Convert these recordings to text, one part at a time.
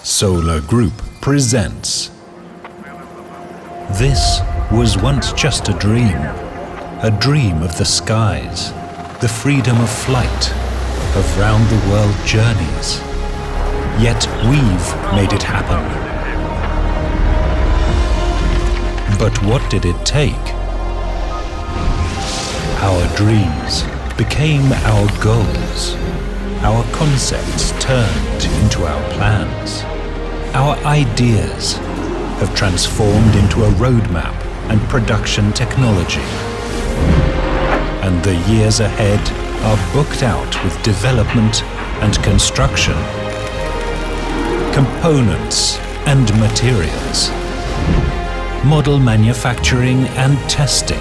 Solar Group presents. This was once just a dream of the skies, the freedom of flight, of round-the-world journeys. Yet we've made it happen. But what did it take? Our dreams became our goals. Our concepts turned into our plans. Our ideas have transformed into a roadmap and production technology. And the years ahead are booked out with development and construction, components and materials, model manufacturing and testing.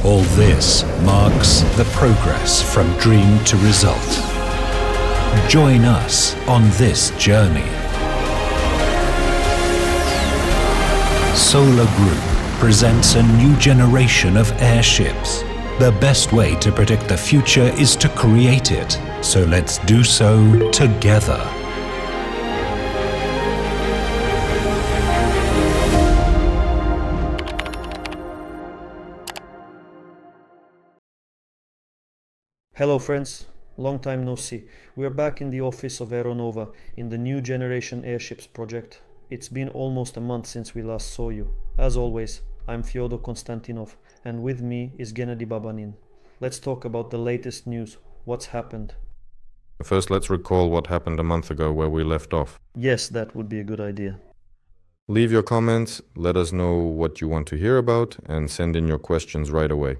All this marks the progress from dream to result. Join us on this journey. Solar Group presents a new generation of airships. The best way to predict the future is to create it, so let's do so together. Hello friends, long time no see. We are back in the office of AERONOVA in the new Generation Airships project. It's been almost a month since we last saw you. As always, I'm Fedor Konstantinov, and with me is Gennady Babanin. Let's talk about the latest news. What's happened? First, let's recall what happened a month ago where we left off. Yes, that would be a good idea. Leave your comments, let us know what you want to hear about, and send in your questions right away.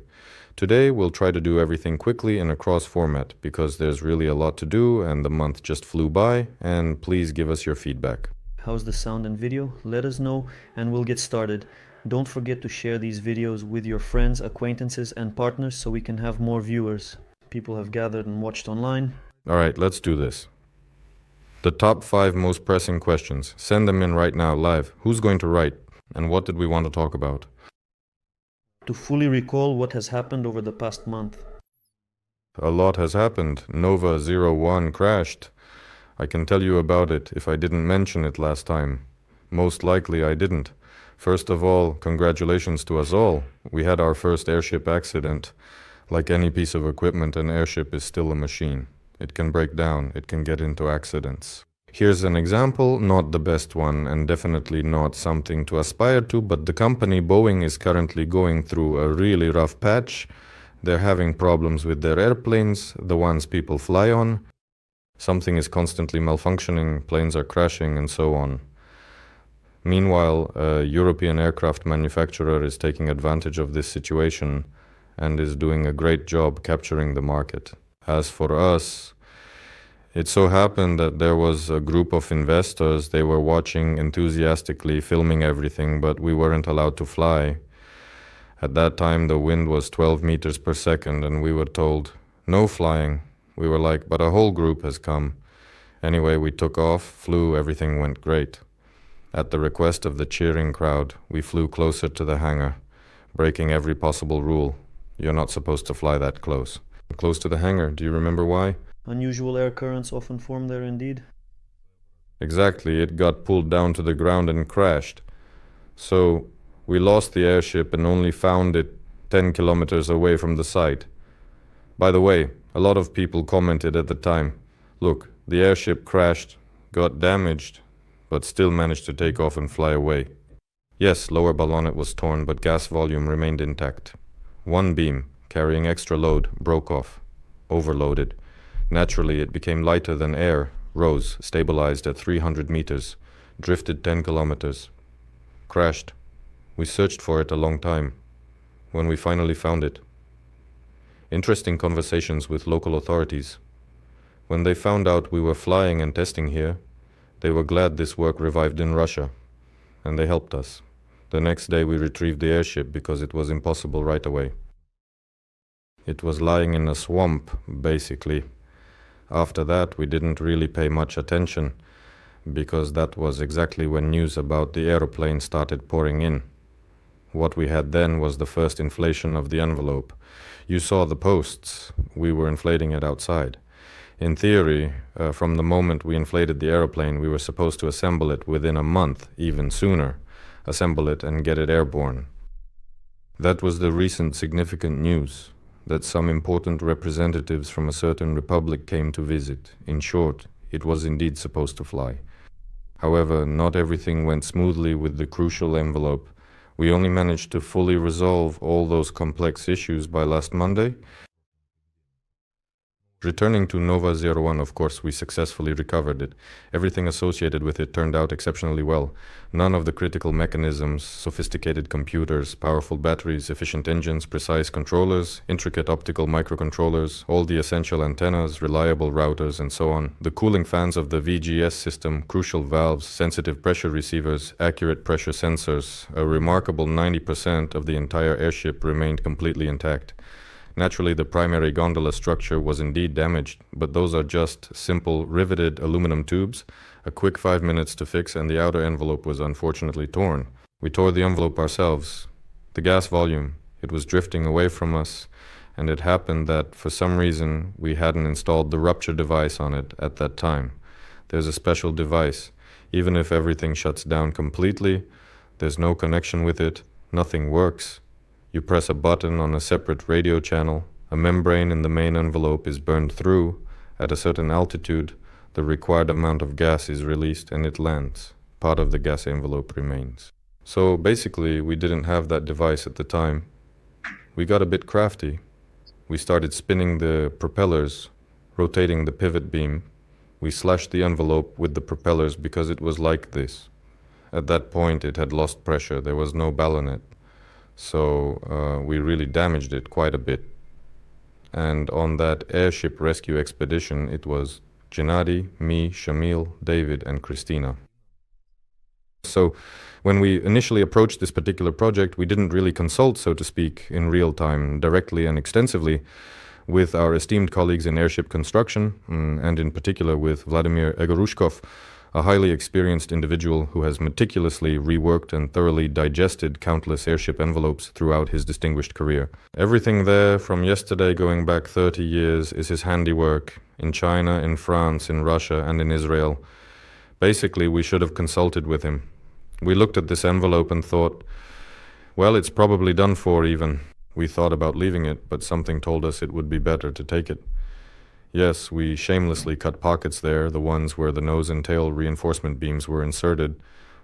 Today, we'll try to do everything quickly in a cross format, because there's really a lot to do and the month just flew by, and please give us your feedback. How's the sound and video? Let us know and we'll get started. Don't forget to share these videos with your friends, acquaintances and partners so we can have more viewers. People have gathered and watched online. Alright, let's do this. The top 5 most pressing questions. Send them in right now, live. Who's going to write? And what did we want to talk about? To fully recall what has happened over the past month. A lot has happened. Nova 01 crashed. I can tell you about it if I didn't mention it last time. Most likely I didn't. First of all, congratulations to us all. We had our first airship accident. Like any piece of equipment, an airship is still a machine. It can break down, it can get into accidents. Here's an example, not the best one and definitely not something to aspire to, but the company Boeing is currently going through a really rough patch. They're having problems with their airplanes, the ones people fly on. Something is constantly malfunctioning, planes are crashing and so on. Meanwhile, a European aircraft manufacturer is taking advantage of this situation and is doing a great job capturing the market. As for us, it so happened that there was a group of investors. They were watching enthusiastically, filming everything, but we weren't allowed to fly. At that time, the wind was 12 meters per second, and we were told, no flying. We were like, but a whole group has come. Anyway, we took off, flew, everything went great. At the request of the cheering crowd, we flew closer to the hangar, breaking every possible rule. You're not supposed to fly that close. Close to the hangar, do you remember why? Unusual air currents often form there indeed. Exactly, it got pulled down to the ground and crashed. So, we lost the airship and only found it 10 kilometers away from the site. By the way, a lot of people commented at the time, look, the airship crashed, got damaged, but still managed to take off and fly away. Yes, lower ballonet was torn, but gas volume remained intact. One beam, carrying extra load, broke off, overloaded. Naturally, it became lighter than air, rose, stabilized at 300 meters, drifted 10 kilometers, crashed. We searched for it a long time, when we finally found it. Interesting conversations with local authorities. When they found out we were flying and testing here, they were glad this work revived in Russia, and they helped us. The next day we retrieved the airship because it was impossible right away. It was lying in a swamp, basically. After that, we didn't really pay much attention, because that was exactly when news about the aeroplane started pouring in. What we had then was the first inflation of the envelope. You saw the posts. We were inflating it outside. In theory, from the moment we inflated the aeroplane, we were supposed to assemble it within a month, even sooner, assemble it and get it airborne. That was the recent significant news, that some important representatives from a certain republic came to visit. In short, it was indeed supposed to fly. However, not everything went smoothly with the crucial envelope. We only managed to fully resolve all those complex issues by last Monday. Returning to Nova 01, of course, we successfully recovered it. Everything associated with it turned out exceptionally well. None of the critical mechanisms, sophisticated computers, powerful batteries, efficient engines, precise controllers, intricate optical microcontrollers, all the essential antennas, reliable routers, and so on, the cooling fans of the VGS system, crucial valves, sensitive pressure receivers, accurate pressure sensors, a remarkable 90% of the entire airship remained completely intact. Naturally, the primary gondola structure was indeed damaged, but those are just simple riveted aluminum tubes, a quick 5 minutes to fix, and the outer envelope was unfortunately torn. We tore the envelope ourselves. The gas volume, it was drifting away from us, and it happened that for some reason we hadn't installed the rupture device on it at that time. There's a special device. Even if everything shuts down completely, there's no connection with it, nothing works. You press a button on a separate radio channel, a membrane in the main envelope is burned through. At a certain altitude, the required amount of gas is released and it lands. Part of the gas envelope remains. So basically, we didn't have that device at the time. We got a bit crafty. We started spinning the propellers, rotating the pivot beam. We slashed the envelope with the propellers because it was like this. At that point, it had lost pressure. There was no ballonet. So we really damaged it quite a bit. And on that airship rescue expedition, it was Gennady, me, Shamil, David, and Christina. So when we initially approached this particular project, we didn't really consult, so to speak, in real time, directly and extensively with our esteemed colleagues in airship construction, and in particular with Vladimir Egorushkov, a highly experienced individual who has meticulously reworked and thoroughly digested countless airship envelopes throughout his distinguished career. Everything there, from yesterday going back 30 years, is his handiwork in China, in France, in Russia, and in Israel. Basically, we should have consulted with him. We looked at this envelope and thought, well, it's probably done for even. We thought about leaving it, but something told us it would be better to take it. Yes, we shamelessly cut pockets there, the ones where the nose and tail reinforcement beams were inserted.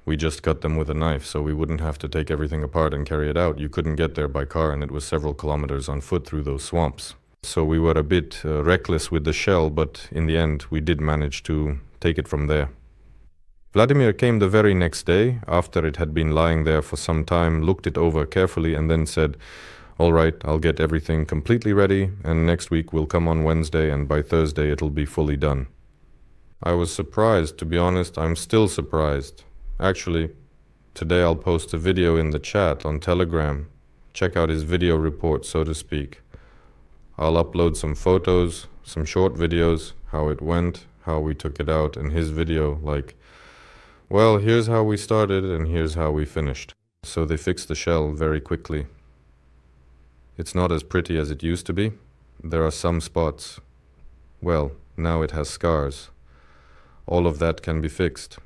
We just cut them with a knife, so we wouldn't have to take everything apart and carry it out. You couldn't get there by car, and it was several kilometers on foot through those swamps. So we were a bit reckless with the shell, but in the end, we did manage to take it from there. Vladimir came the very next day, after it had been lying there for some time, looked it over carefully, and then said, "All right, I'll get everything completely ready, and next week we'll come on Wednesday, and by Thursday it'll be fully done." I was surprised, to be honest. I'm still surprised. Actually, today I'll post a video in the chat on Telegram. Check out his video report, so to speak. I'll upload some photos, some short videos, how it went, how we took it out, and his video, like, well, here's how we started and here's how we finished. So they fixed the shell very quickly. It's not as pretty as it used to be. There are some spots. Well, now it has scars. All of that can be fixed.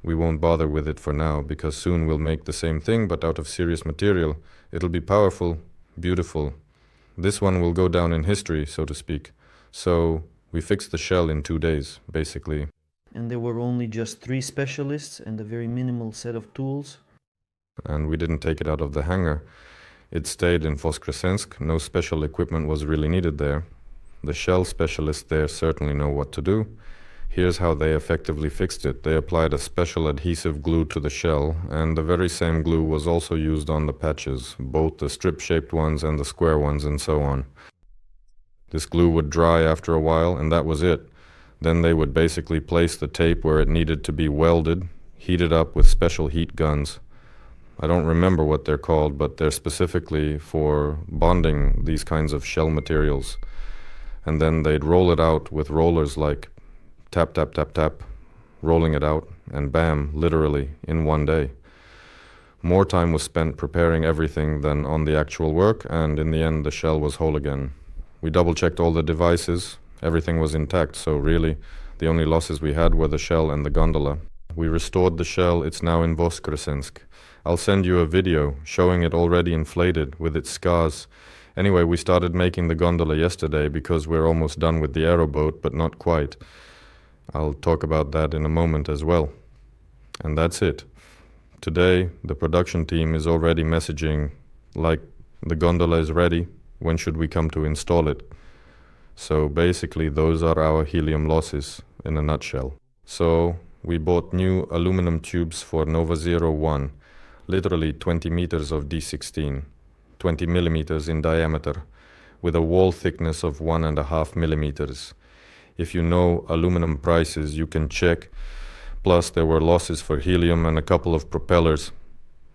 We won't bother with it for now, because soon we'll make the same thing, but out of serious material. It'll be powerful, beautiful. This one will go down in history, so to speak. So we fixed the shell in 2 days, basically. And there were only just 3 specialists and a very minimal set of tools. And we didn't take it out of the hangar. It stayed in Voskresensk. No special equipment was really needed there. The shell specialists there certainly know what to do. Here's how they effectively fixed it. They applied a special adhesive glue to the shell, and the very same glue was also used on the patches, both the strip-shaped ones and the square ones, and so on. This glue would dry after a while, and that was it. Then they would basically place the tape where it needed to be welded, heat it up with special heat guns. I don't remember what they're called, but they're specifically for bonding these kinds of shell materials. And then they'd roll it out with rollers, like tap, tap, tap, tap, rolling it out, and bam, literally, in 1 day. More time was spent preparing everything than on the actual work, and in the end the shell was whole again. We double-checked all the devices. Everything was intact, so really the only losses we had were the shell and the gondola. We restored the shell, it's now in Voskresensk. I'll send you a video showing it already inflated with its scars. Anyway, we started making the gondola yesterday because we're almost done with the aeroboat, but not quite. I'll talk about that in a moment as well. And that's it. Today, the production team is already messaging like the gondola is ready, when should we come to install it? So basically those are our helium losses in a nutshell. So we bought new aluminum tubes for Nova 01, literally 20 meters of D16, 20 millimeters in diameter, with a wall thickness of 1.5 millimeters. If you know aluminum prices, you can check. Plus there were losses for helium and a couple of propellers.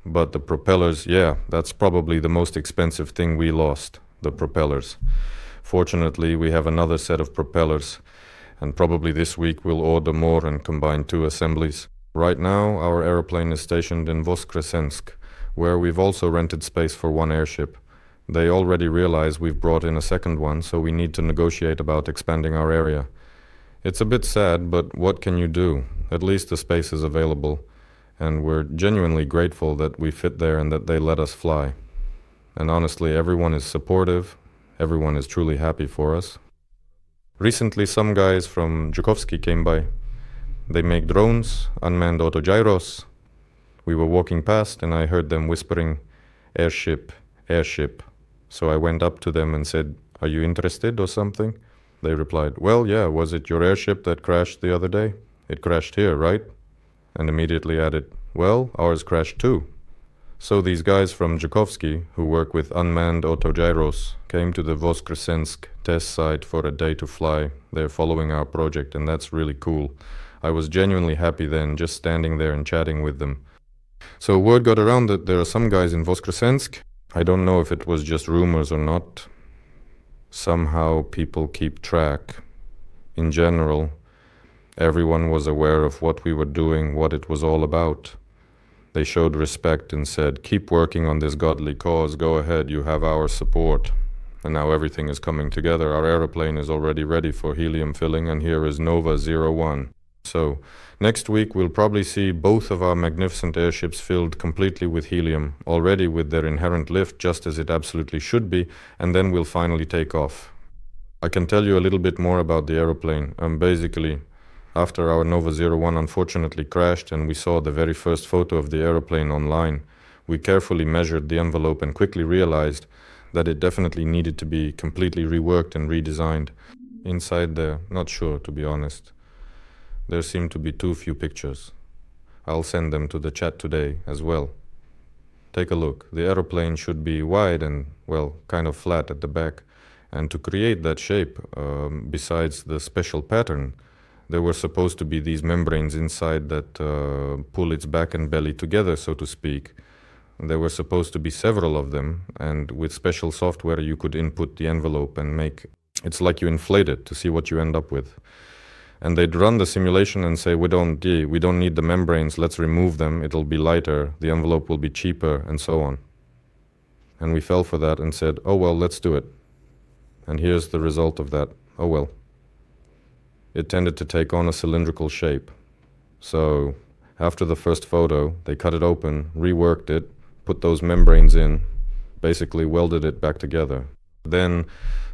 But the propellers, yeah, that's probably the most expensive thing we lost, the propellers. Fortunately, we have another set of propellers, and probably this week we'll order more and combine 2 assemblies. Right now, our aeroplane is stationed in Voskresensk, where we've also rented space for 1 airship. They already realize we've brought in a second one, so we need to negotiate about expanding our area. It's a bit sad, but what can you do? At least the space is available, and we're genuinely grateful that we fit there and that they let us fly. And honestly, everyone is supportive, everyone is truly happy for us. Recently, some guys from Zhukovsky came by. They make drones, unmanned autogyros. We were walking past and I heard them whispering, "Airship, airship." So I went up to them and said, "Are you interested or something?" They replied, "Well, yeah, was it your airship that crashed the other day? It crashed here, right?" And immediately added, "Well, ours crashed too." So these guys from Zhukovsky, who work with unmanned autogyros, came to the Voskresensk test site for a day to fly. They're following our project, and that's really cool. I was genuinely happy then, just standing there and chatting with them. So word got around that there are some guys in Voskresensk. I don't know if it was just rumors or not. Somehow people keep track. In general, everyone was aware of what we were doing, what it was all about. They showed respect and said, "Keep working on this godly cause, go ahead, you have our support." And now everything is coming together. Our aeroplane is already ready for helium filling, and here is Nova 01. So next week we'll probably see both of our magnificent airships filled completely with helium, already with their inherent lift, just as it absolutely should be, and then we'll finally take off. I can tell you a little bit more about the aeroplane. Basically, after our Nova 01 unfortunately crashed and we saw the very first photo of the aeroplane online, we carefully measured the envelope and quickly realized that it definitely needed to be completely reworked and redesigned. Inside there, not sure to be honest. There seem to be too few pictures. I'll send them to the chat today as well. Take a look. The aeroplane should be wide and, well, kind of flat at the back. And to create that shape, besides the special pattern, there were supposed to be these membranes inside that pull its back and belly together, so to speak. There were supposed to be several of them, and with special software you could input the envelope and make... It's like you inflate it to see what you end up with. And they'd run the simulation and say, we don't need the membranes, let's remove them, it'll be lighter, the envelope will be cheaper, and so on. And we fell for that and said, oh well, let's do it. And here's the result of that. Oh well. It tended to take on a cylindrical shape. So after the first photo, they cut it open, reworked it, put those membranes in, basically welded it back together. Then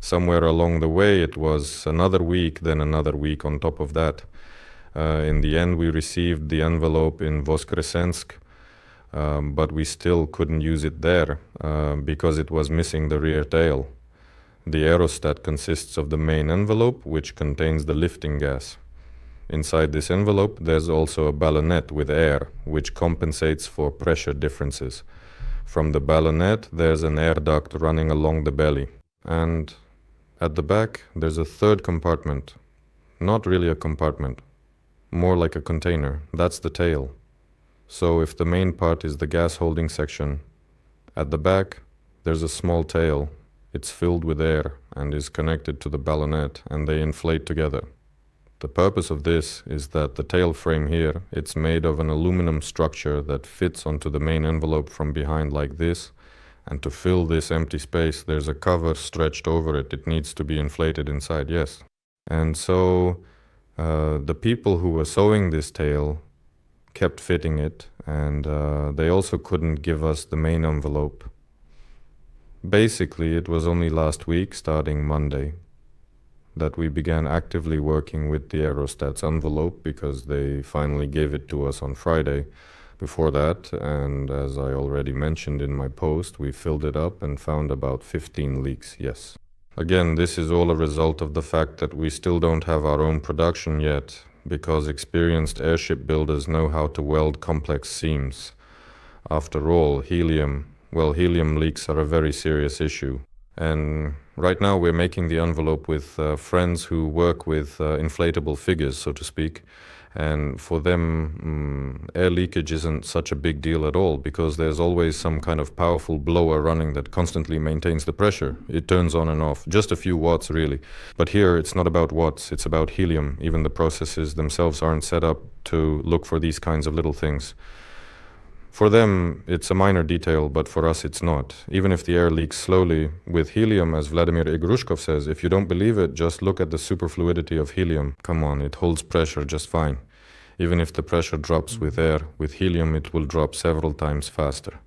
somewhere along the way it was another week, then another week on top of that. In the end we received the envelope in Voskresensk, but we still couldn't use it there because it was missing the rear tail. The aerostat consists of the main envelope, which contains the lifting gas. Inside this envelope there's also a ballonet with air, which compensates for pressure differences. From the ballonet there's an air duct running along the belly. And at the back there's a third compartment. Not really a compartment, more like a container. That's the tail. So if the main part is the gas holding section, at the back there's a small tail. It's filled with air and is connected to the ballonet, and they inflate together. The purpose of this is that the tail frame here, it's made of an aluminum structure that fits onto the main envelope from behind like this, and to fill this empty space there's a cover stretched over it. It needs to be inflated inside, yes. And so the people who were sewing this tail kept fitting it, and they also couldn't give us the main envelope. Basically, it was only last week, starting Monday, that we began actively working with the aerostats envelope, because they finally gave it to us on Friday. Before that, and as I already mentioned in my post, we filled it up and found about 15 leaks, yes. Again, this is all a result of the fact that we still don't have our own production yet, because experienced airship builders know how to weld complex seams. After all, helium leaks are a very serious issue. And right now we're making the envelope with friends who work with inflatable figures, so to speak. And for them, air leakage isn't such a big deal at all, because there's always some kind of powerful blower running that constantly maintains the pressure. It turns on and off, just a few watts really. But here it's not about watts, it's about helium. Even the processes themselves aren't set up to look for these kinds of little things. For them, it's a minor detail, but for us it's not. Even if the air leaks slowly with helium, as Vladimir Igrushkov says, if you don't believe it, just look at the superfluidity of helium. Come on, it holds pressure just fine. Even if the pressure drops with air, with helium it will drop several times faster.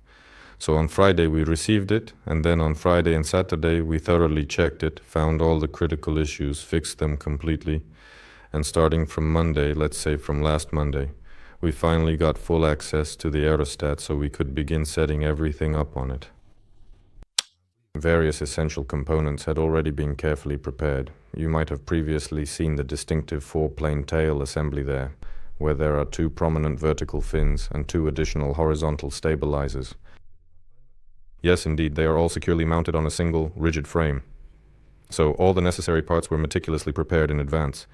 So on Friday we received it, and then on Friday and Saturday we thoroughly checked it, found all the critical issues, fixed them completely. And starting from Monday, let's say from last Monday, we finally got full access to the aerostat, so we could begin setting everything up on it. Various essential components had already been carefully prepared. You might have previously seen the distinctive four-plane tail assembly there, where there are 2 prominent vertical fins and 2 additional horizontal stabilizers. Yes, indeed, they are all securely mounted on a single, rigid frame. So all the necessary parts were meticulously prepared in advance.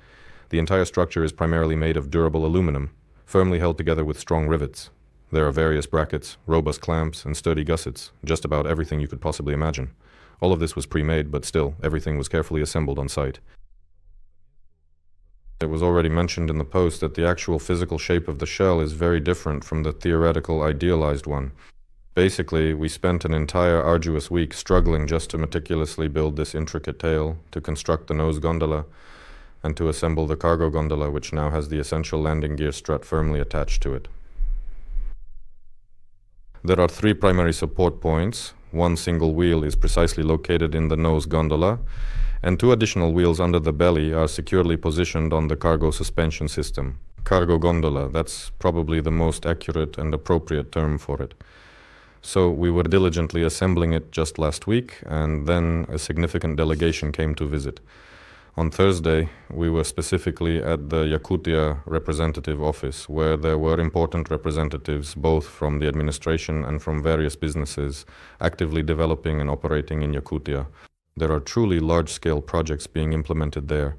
The entire structure is primarily made of durable aluminum, firmly held together with strong rivets. There are various brackets, robust clamps, and sturdy gussets, just about everything you could possibly imagine. All of this was pre-made, but still, everything was carefully assembled on site. It was already mentioned in the post that the actual physical shape of the shell is very different from the theoretical idealized one. Basically, we spent an entire arduous week struggling just to meticulously build this intricate tail, to construct the nose gondola, and to assemble the cargo gondola, which now has the essential landing gear strut firmly attached to it. There are 3 primary support points. 1 single wheel is precisely located in the nose gondola, and 2 additional wheels under the belly are securely positioned on the cargo suspension system. Cargo gondola, that's probably the most accurate and appropriate term for it. So we were diligently assembling it just last week, and then a significant delegation came to visit. On Thursday, we were specifically at the Yakutia representative office, where there were important representatives both from the administration and from various businesses actively developing and operating in Yakutia. There are truly large-scale projects being implemented there,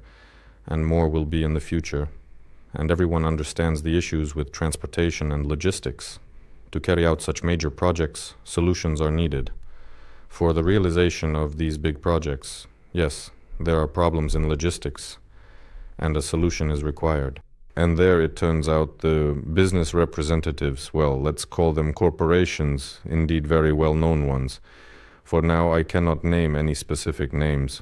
and more will be in the future. And everyone understands the issues with transportation and logistics. To carry out such major projects, solutions are needed. For the realization of these big projects, yes, there are problems in logistics, and a solution is required. And there it turns out the business representatives, well, let's call them corporations, indeed very well-known ones. For now I cannot name any specific names.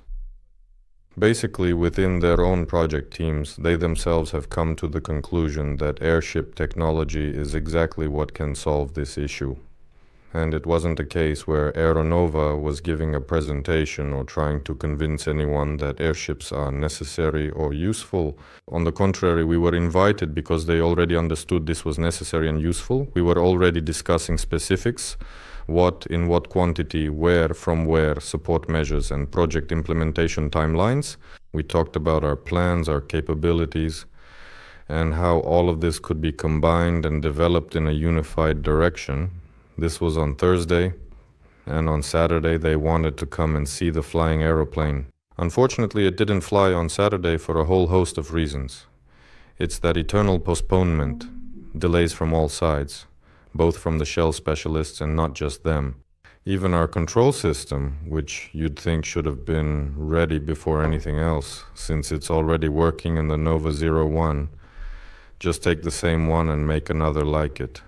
Basically, within their own project teams, they themselves have come to the conclusion that airship technology is exactly what can solve this issue. And it wasn't a case where AERONOVA was giving a presentation or trying to convince anyone that airships are necessary or useful. On the contrary, we were invited because they already understood this was necessary and useful. We were already discussing specifics, what, in what quantity, where, from where, support measures and project implementation timelines. We talked about our plans, our capabilities, and how all of this could be combined and developed in a unified direction. This was on Thursday, and on Saturday they wanted to come and see the flying aeroplane. Unfortunately, it didn't fly on Saturday for a whole host of reasons. It's that eternal postponement, delays from all sides, both from the shell specialists and not just them. Even our control system, which you'd think should have been ready before anything else, since it's already working in the Nova 01, just take the same one and make another like it.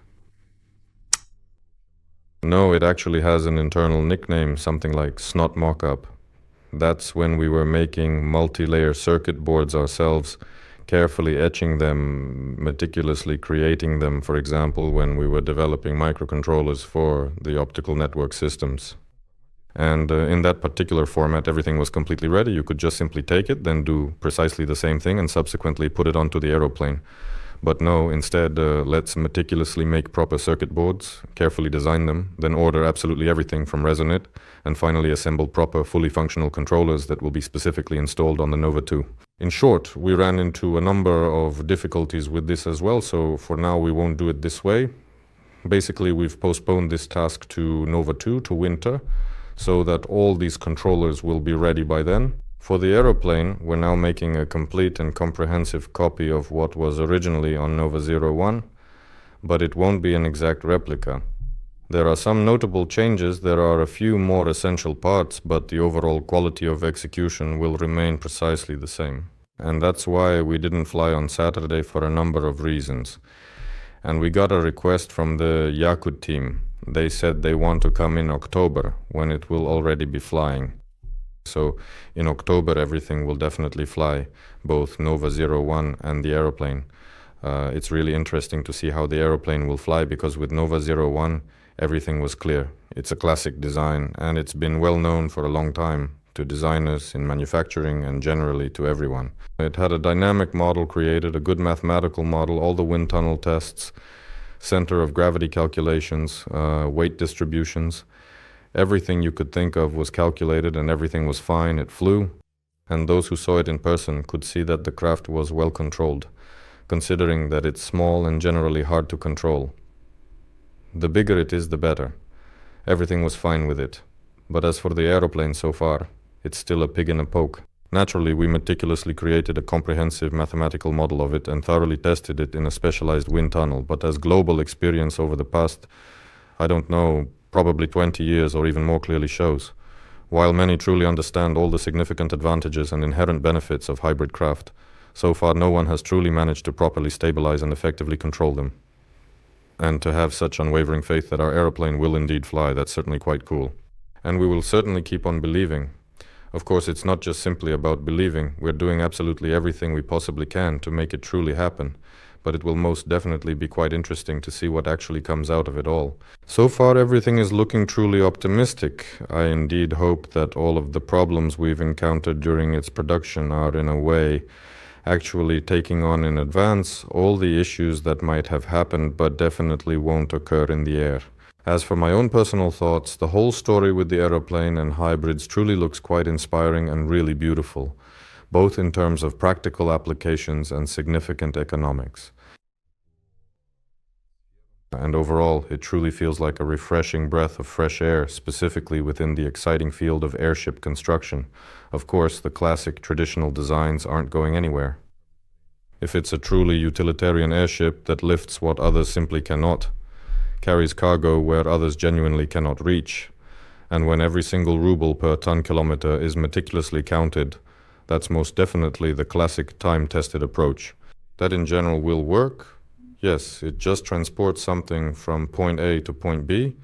No, it actually has an internal nickname, something like Snot Mockup. That's when we were making multi-layer circuit boards ourselves, carefully etching them, meticulously creating them, for example, when we were developing microcontrollers for the optical network systems. And in that particular format, everything was completely ready. You could just simply take it, then do precisely the same thing, and subsequently put it onto the aeroplane. But no, instead, let's meticulously make proper circuit boards, carefully design them, then order absolutely everything from Resonit, and finally assemble proper, fully functional controllers that will be specifically installed on the Nova 2. In short, we ran into a number of difficulties with this as well, so for now we won't do it this way. Basically, we've postponed this task to Nova 2, to winter, so that all these controllers will be ready by then. For the aeroplane, we're now making a complete and comprehensive copy of what was originally on Nova 01, but it won't be an exact replica. There are some notable changes, there are a few more essential parts, but the overall quality of execution will remain precisely the same. And that's why we didn't fly on Saturday for a number of reasons. And we got a request from the Yakut team. They said they want to come in October, when it will already be flying. So in October everything will definitely fly, both Nova 01 and the aeroplane. It's really interesting to see how the aeroplane will fly, because with Nova 01 everything was clear. It's a classic design, and it's been well known for a long time to designers in manufacturing and generally to everyone. It had a dynamic model created, a good mathematical model, all the wind tunnel tests, center of gravity calculations, weight distributions. Everything you could think of was calculated and everything was fine. It flew, and those who saw it in person could see that the craft was well controlled, considering that it's small and generally hard to control. The bigger it is, the better. Everything was fine with it. But as for the aeroplane so far, it's still a pig in a poke. Naturally, we meticulously created a comprehensive mathematical model of it and thoroughly tested it in a specialized wind tunnel, but as global experience over the past, I don't know, probably 20 years or even more clearly shows, while many truly understand all the significant advantages and inherent benefits of hybrid craft, so far no one has truly managed to properly stabilize and effectively control them. And to have such unwavering faith that our aeroplane will indeed fly, that's certainly quite cool. And we will certainly keep on believing. Of course, it's not just simply about believing. We're doing absolutely everything we possibly can to make it truly happen. But it will most definitely be quite interesting to see what actually comes out of it all. So far, everything is looking truly optimistic. I indeed hope that all of the problems we've encountered during its production are, in a way, actually taking on in advance all the issues that might have happened but definitely won't occur in the air. As for my own personal thoughts, the whole story with the aeroplane and hybrids truly looks quite inspiring and really beautiful, both in terms of practical applications and significant economics. And overall, it truly feels like a refreshing breath of fresh air, specifically within the exciting field of airship construction. Of course, the classic traditional designs aren't going anywhere. If it's a truly utilitarian airship that lifts what others simply cannot, carries cargo where others genuinely cannot reach, and when every single ruble per ton-kilometer is meticulously counted, that's most definitely the classic time-tested approach. That in general will work. Yes, it just transports something from point A to point B,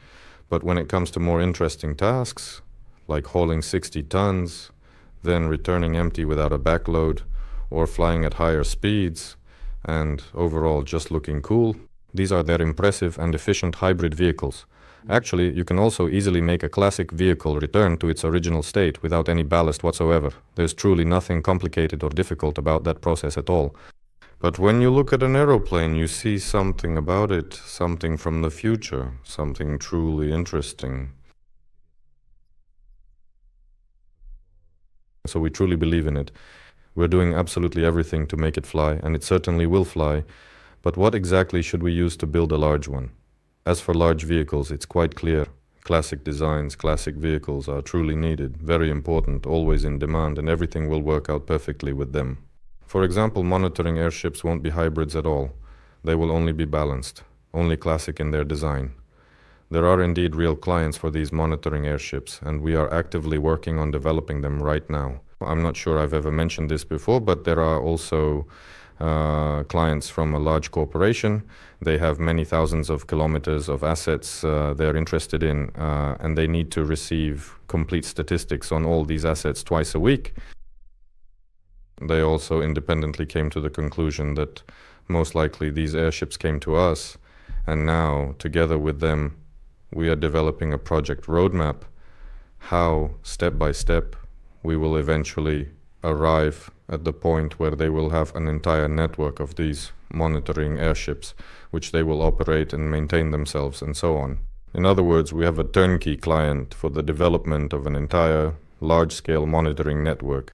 but when it comes to more interesting tasks, like hauling 60 tons, then returning empty without a backload, or flying at higher speeds, and overall just looking cool, these are their impressive and efficient hybrid vehicles. Actually, you can also easily make a classic vehicle return to its original state without any ballast whatsoever. There's truly nothing complicated or difficult about that process at all. But when you look at an aeroplane, you see something about it, something from the future, something truly interesting. So we truly believe in it. We're doing absolutely everything to make it fly, and it certainly will fly. But what exactly should we use to build a large one? As for large vehicles, it's quite clear. Classic designs, classic vehicles are truly needed, very important, always in demand, and everything will work out perfectly with them. For example, monitoring airships won't be hybrids at all. They will only be balanced, only classic in their design. There are indeed real clients for these monitoring airships, and we are actively working on developing them right now. I'm not sure I've ever mentioned this before, but there are also clients from a large corporation. They have many thousands of kilometers of assets they're interested in, and they need to receive complete statistics on all these assets twice a week. They also independently came to the conclusion that most likely these airships came to us, and now, together with them, we are developing a project roadmap, how, step by step, we will eventually arrive at the point where they will have an entire network of these monitoring airships, which they will operate and maintain themselves and so on. In other words, we have a turnkey client for the development of an entire large-scale monitoring network.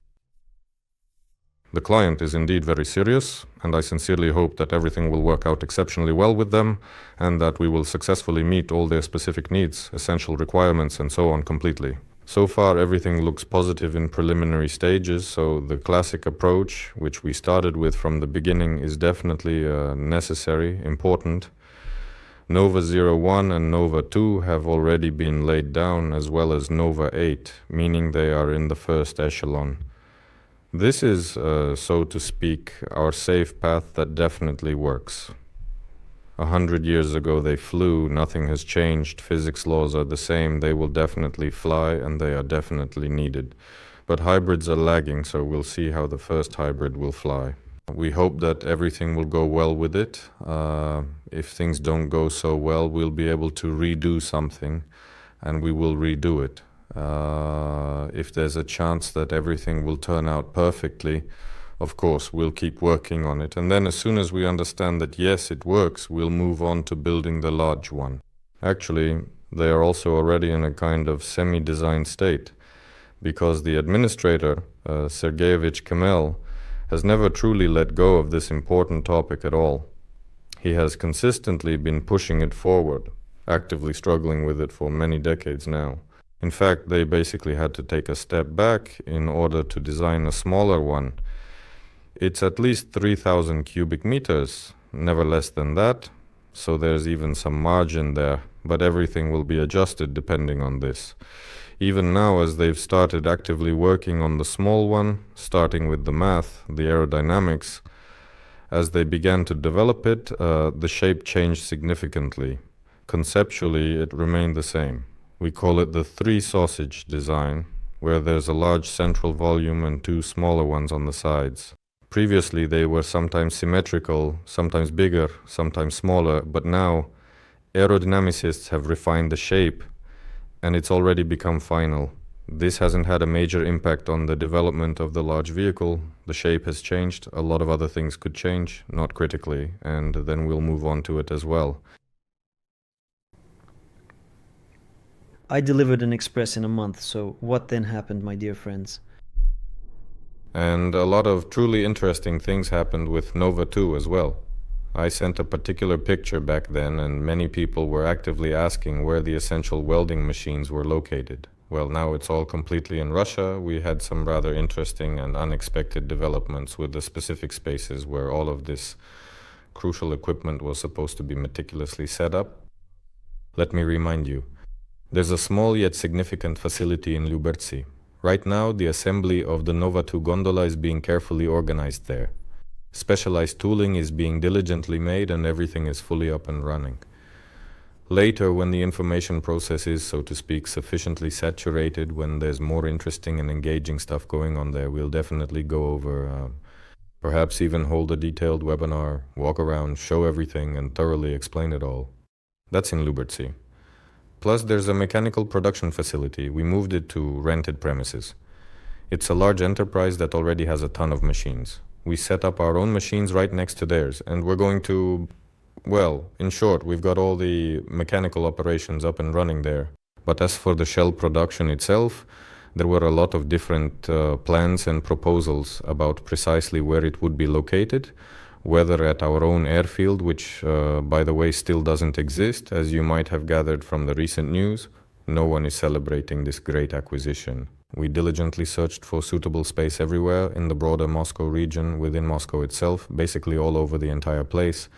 The client is indeed very serious, and I sincerely hope that everything will work out exceptionally well with them, and that we will successfully meet all their specific needs, essential requirements, and so on completely. So far, everything looks positive in preliminary stages, so the classic approach, which we started with from the beginning, is definitely necessary, important. Nova 01 and Nova 2 have already been laid down, as well as Nova 8, meaning they are in the first echelon. This is, so to speak, our safe path that definitely works. 100 years ago they flew, nothing has changed, physics laws are the same, they will definitely fly and they are definitely needed. But hybrids are lagging, so we'll see how the first hybrid will fly. We hope that everything will go well with it. If things don't go so well, we'll be able to redo something, and we will redo it. If there's a chance that everything will turn out perfectly, of course, we'll keep working on it. And then as soon as we understand that yes, it works, we'll move on to building the large one. Actually, they are also already in a kind of semi-designed state, because the administrator, Sergeyevich Kamel, has never truly let go of this important topic at all. He has consistently been pushing it forward, actively struggling with it for many decades now. In fact, they basically had to take a step back in order to design a smaller one. It's at least 3,000 cubic meters, never less than that, so there's even some margin there, but everything will be adjusted depending on this. Even now, as they've started actively working on the small one, starting with the math, the aerodynamics, as they began to develop it, the shape changed significantly. Conceptually, it remained the same. We call it the three-sausage design, where there's a large central volume and two smaller ones on the sides. Previously, they were sometimes symmetrical, sometimes bigger, sometimes smaller, but now aerodynamicists have refined the shape, and it's already become final. This hasn't had a major impact on the development of the large vehicle. The shape has changed, a lot of other things could change, not critically, and then we'll move on to it as well. I delivered an Express in a month, so what then happened, my dear friends? And a lot of truly interesting things happened with Nova 2 as well. I sent a particular picture back then, and many people were actively asking where the essential welding machines were located. Well, now it's all completely in Russia. We had some rather interesting and unexpected developments with the specific spaces where all of this crucial equipment was supposed to be meticulously set up. Let me remind you, there's a small yet significant facility in Lyubertsy. Right now, the assembly of the Nova 2 gondola is being carefully organized there. Specialized tooling is being diligently made and everything is fully up and running. Later, when the information process is, so to speak, sufficiently saturated, when there's more interesting and engaging stuff going on there, we'll definitely go over, perhaps even hold a detailed webinar, walk around, show everything and thoroughly explain it all. That's in Lyubertsy. Plus, there's a mechanical production facility. We moved it to rented premises. It's a large enterprise that already has a ton of machines. We set up our own machines right next to theirs, and we're going to, well, in short, we've got all the mechanical operations up and running there. But as for the shell production itself, there were a lot of different plans and proposals about precisely where it would be located, whether at our own airfield, which, by the way, still doesn't exist, as you might have gathered from the recent news. No one is celebrating this great acquisition. We diligently searched for suitable space everywhere in the broader Moscow region, within Moscow itself, basically all over the entire place,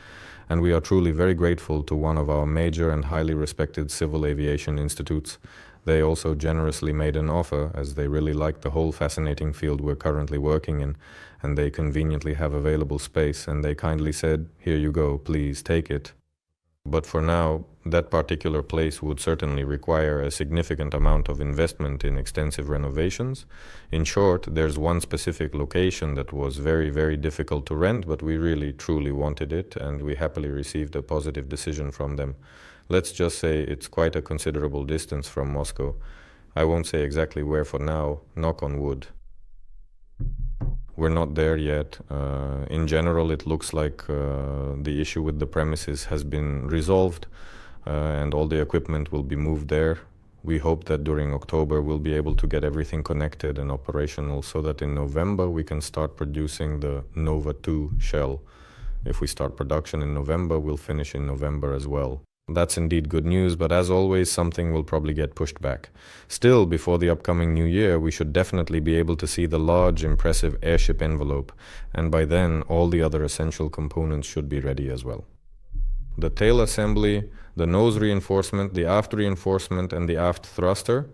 and we are truly very grateful to one of our major and highly respected civil aviation institutes They also generously made an offer, as they really like the whole fascinating field we're currently working in, and they conveniently have available space, and they kindly said, "Here you go, please take it." But for now, that particular place would certainly require a significant amount of investment in extensive renovations. In short, there's one specific location that was very, very difficult to rent, but we really, truly wanted it, and we happily received a positive decision from them. Let's just say it's quite a considerable distance from Moscow. I won't say exactly where for now, knock on wood. We're not there yet. In general, it looks like the issue with the premises has been resolved, and all the equipment will be moved there. We hope that during October we'll be able to get everything connected and operational so that in November we can start producing the Nova 2 shell. If we start production in November, we'll finish in November as well. That's indeed good news, but as always, something will probably get pushed back. Still, before the upcoming new year, we should definitely be able to see the large, impressive airship envelope, and by then, all the other essential components should be ready as well. The tail assembly, the nose reinforcement, the aft reinforcement, and the aft thruster,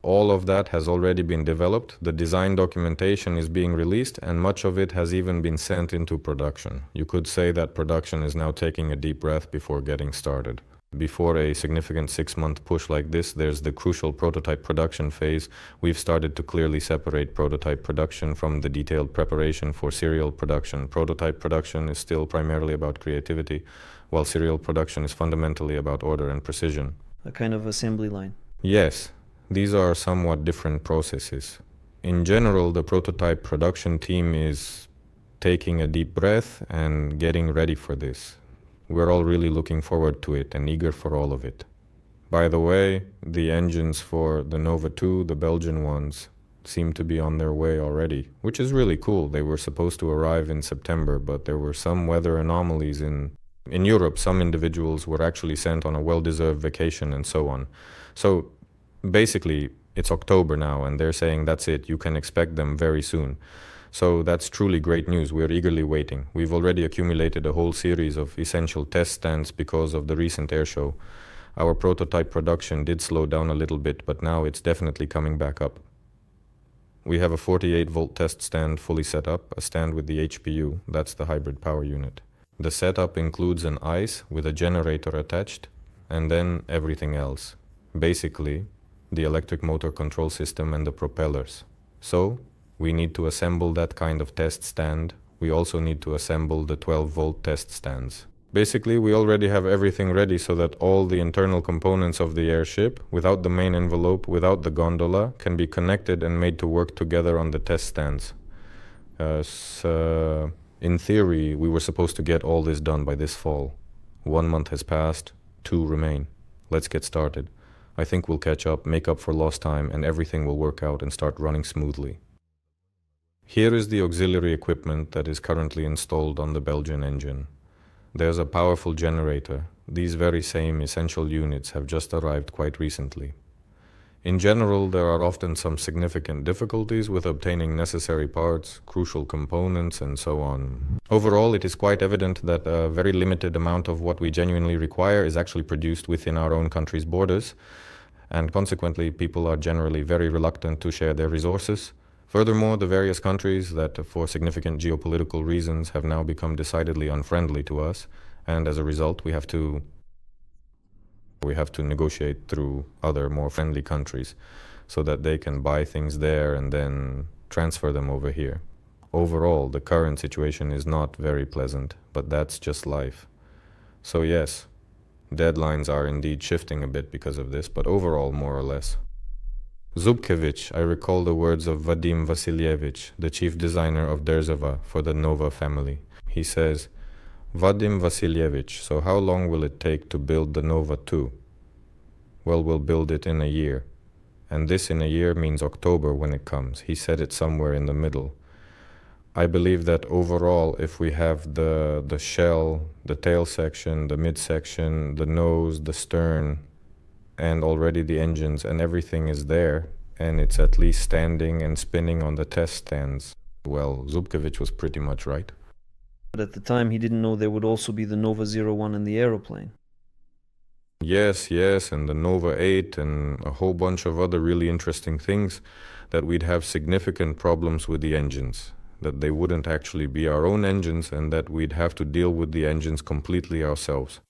all of that has already been developed, the design documentation is being released, and much of it has even been sent into production. You could say that production is now taking a deep breath before getting started. Before a significant 6-month push like this, there's the crucial prototype production phase. We've started to clearly separate prototype production from the detailed preparation for serial production. Prototype production is still primarily about creativity, while serial production is fundamentally about order and precision. A kind of assembly line. Yes, these are somewhat different processes. In general, the prototype production team is taking a deep breath and getting ready for this. We're all really looking forward to it and eager for all of it. By the way, the engines for the Nova 2, the Belgian ones, seem to be on their way already, which is really cool. They were supposed to arrive in September, but there were some weather anomalies in Europe. Some individuals were actually sent on a well-deserved vacation and so on. So basically, it's October now, and they're saying that's it, you can expect them very soon. So that's truly great news. We're eagerly waiting. We've already accumulated a whole series of essential test stands because of the recent air show. Our prototype production did slow down a little bit, but now it's definitely coming back up. We have a 48-volt test stand fully set up, a stand with the HPU, that's the hybrid power unit. The setup includes an ICE with a generator attached, and then everything else. Basically, the electric motor control system and the propellers. So, we need to assemble that kind of test stand. We also need to assemble the 12-volt test stands. Basically, we already have everything ready so that all the internal components of the airship, without the main envelope, without the gondola, can be connected and made to work together on the test stands. In theory, we were supposed to get all this done by this fall. 1 month has passed, 2 remain. Let's get started. I think we'll catch up, make up for lost time, and everything will work out and start running smoothly. Here is the auxiliary equipment that is currently installed on the Belgian engine. There's a powerful generator. These very same essential units have just arrived quite recently. In general, there are often some significant difficulties with obtaining necessary parts, crucial components, and so on. Overall, it is quite evident that a very limited amount of what we genuinely require is actually produced within our own country's borders, and consequently, people are generally very reluctant to share their resources. Furthermore, the various countries that, for significant geopolitical reasons, have now become decidedly unfriendly to us, and as a result, we have to negotiate through other, more friendly countries so that they can buy things there and then transfer them over here. Overall, the current situation is not very pleasant, but that's just life. So yes, deadlines are indeed shifting a bit because of this, but overall, more or less. Zubkevich, I recall the words of Vadim Vasilyevich, the chief designer of Derzova for the Nova family. He says, "Vadim Vasilyevich, so how long will it take to build the Nova 2? Well, we'll build it in a year. And this in a year means October when it comes." He said it somewhere in the middle. I believe that overall, if we have the shell, the tail section, the midsection, the nose, the stern, and already the engines and everything is there, and it's at least standing and spinning on the test stands, well, Zubkevich was pretty much right. But at the time he didn't know there would also be the Nova 01 in the aeroplane. Yes, and the Nova 8 and a whole bunch of other really interesting things, that we'd have significant problems with the engines, that they wouldn't actually be our own engines and that we'd have to deal with the engines completely ourselves.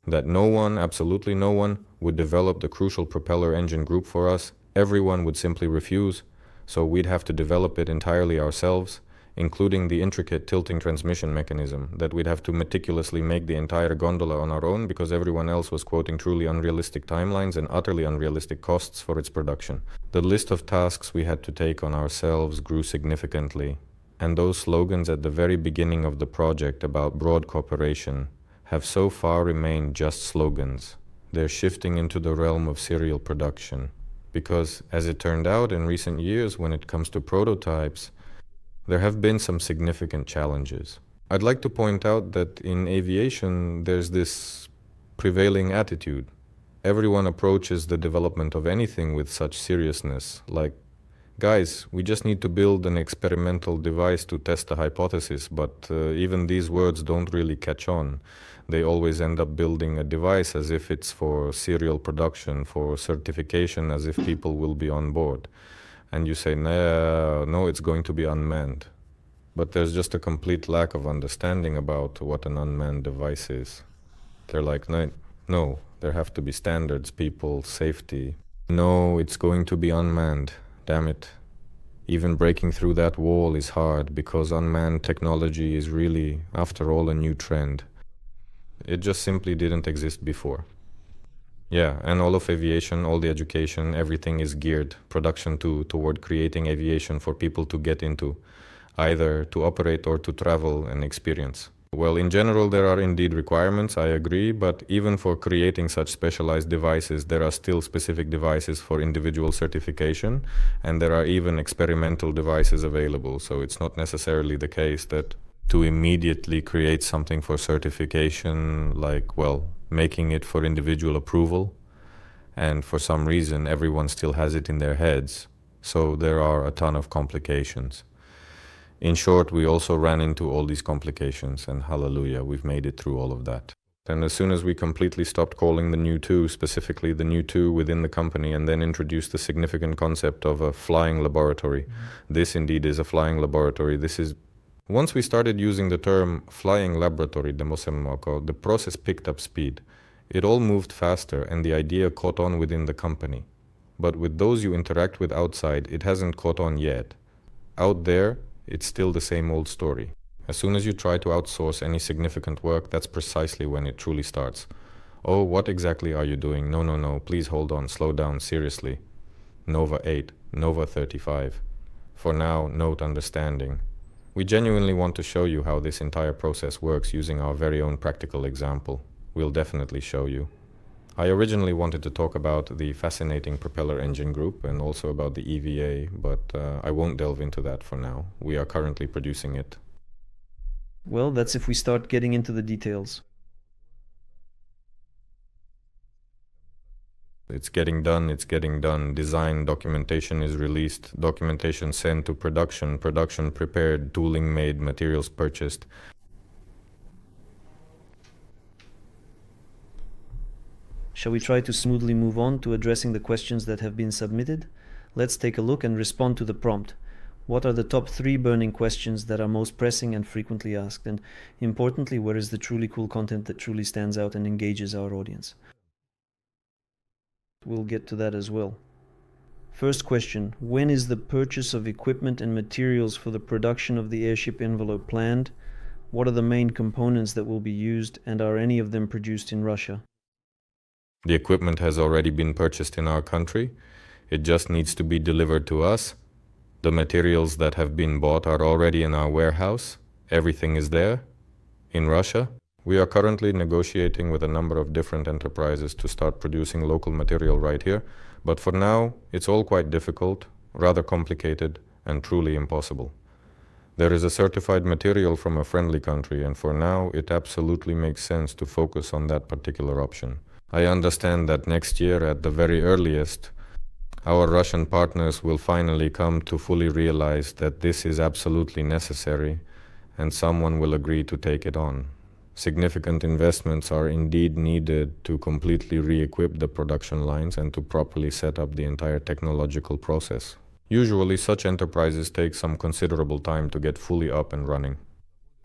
That no one, absolutely no one, would develop the crucial propeller engine group for us. Everyone would simply refuse, so we'd have to develop it entirely ourselves, including the intricate tilting transmission mechanism, that we'd have to meticulously make the entire gondola on our own because everyone else was quoting truly unrealistic timelines and utterly unrealistic costs for its production. The list of tasks we had to take on ourselves grew significantly, and those slogans at the very beginning of the project about broad cooperation have so far remained just slogans. They're shifting into the realm of serial production, because, as it turned out in recent years when it comes to prototypes, there have been some significant challenges. I'd like to point out that in aviation there's this prevailing attitude. Everyone approaches the development of anything with such seriousness, like, guys, we just need to build an experimental device to test a hypothesis, but even these words don't really catch on. They always end up building a device as if it's for serial production, for certification, as if people will be on board. And you say, no, it's going to be unmanned. But there's just a complete lack of understanding about what an unmanned device is. They're like, no, there have to be standards, people, safety. No, it's going to be unmanned, damn it. Even breaking through that wall is hard because unmanned technology is really, after all, a new trend. It just simply didn't exist before. Yeah, and all of aviation, all the education, everything is geared, production toward creating aviation for people to get into, either to operate or to travel and experience. Well, in general, there are indeed requirements, I agree, but even for creating such specialized devices, there are still specific devices for individual certification, and there are even experimental devices available, so it's not necessarily the case that to immediately create something for certification, like, well, making it for individual approval, and for some reason everyone still has it in their heads, so there are a ton of complications. In short, we also ran into all these complications, and hallelujah, we've made it through all of that. And as soon as we completely stopped calling the new two, specifically the new two within the company, and then introduced the significant concept of a flying laboratory, this indeed is a flying laboratory. Once we started using the term flying laboratory, the process picked up speed. It all moved faster and the idea caught on within the company. But with those you interact with outside, it hasn't caught on yet. Out there, it's still the same old story. As soon as you try to outsource any significant work, that's precisely when it truly starts. Oh, what exactly are you doing? No, please hold on, slow down, seriously. Nova 8, Nova 35. For now, note understanding. We genuinely want to show you how this entire process works using our very own practical example. We'll definitely show you. I originally wanted to talk about the fascinating propeller engine group and also about the EVA, but I won't delve into that for now. We are currently producing it. Well, that's if we start getting into the details. It's getting done. Design documentation is released, documentation sent to production prepared, tooling made, materials purchased. Shall we try to smoothly move on to addressing the questions that have been submitted? Let's take a look and respond to the prompt. What are the top 3 burning questions that are most pressing and frequently asked? And importantly, where is the truly cool content that truly stands out and engages our audience? We'll get to that as well. First question, when is the purchase of equipment and materials for the production of the airship envelope planned? What are the main components that will be used, and are any of them produced in Russia? The equipment has already been purchased in our country. It just needs to be delivered to us. The materials that have been bought are already in our warehouse. Everything is there. In Russia, we are currently negotiating with a number of different enterprises to start producing local material right here, but for now, it's all quite difficult, rather complicated, and truly impossible. There is a certified material from a friendly country, and for now, it absolutely makes sense to focus on that particular option. I understand that next year, at the very earliest, our Russian partners will finally come to fully realize that this is absolutely necessary, and someone will agree to take it on. Significant investments are indeed needed to completely re-equip the production lines and to properly set up the entire technological process. Usually, such enterprises take some considerable time to get fully up and running.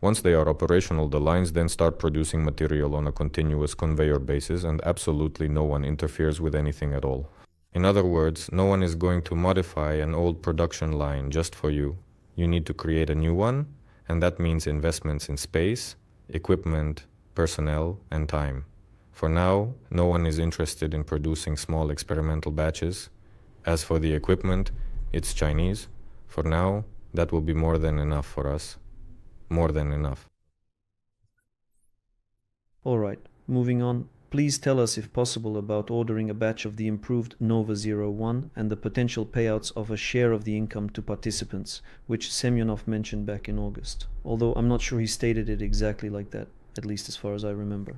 Once they are operational, the lines then start producing material on a continuous conveyor basis, and absolutely no one interferes with anything at all. In other words, no one is going to modify an old production line just for you. You need to create a new one, and that means investments in space, equipment, personnel, and time. For now, no one is interested in producing small experimental batches. As for the equipment, it's Chinese. For now, that will be more than enough for us. More than enough. Alright, moving on. Please tell us if possible about ordering a batch of the improved Nova 01 and the potential payouts of a share of the income to participants, which Semyonov mentioned back in August. Although I'm not sure he stated it exactly like that, at least as far as I remember.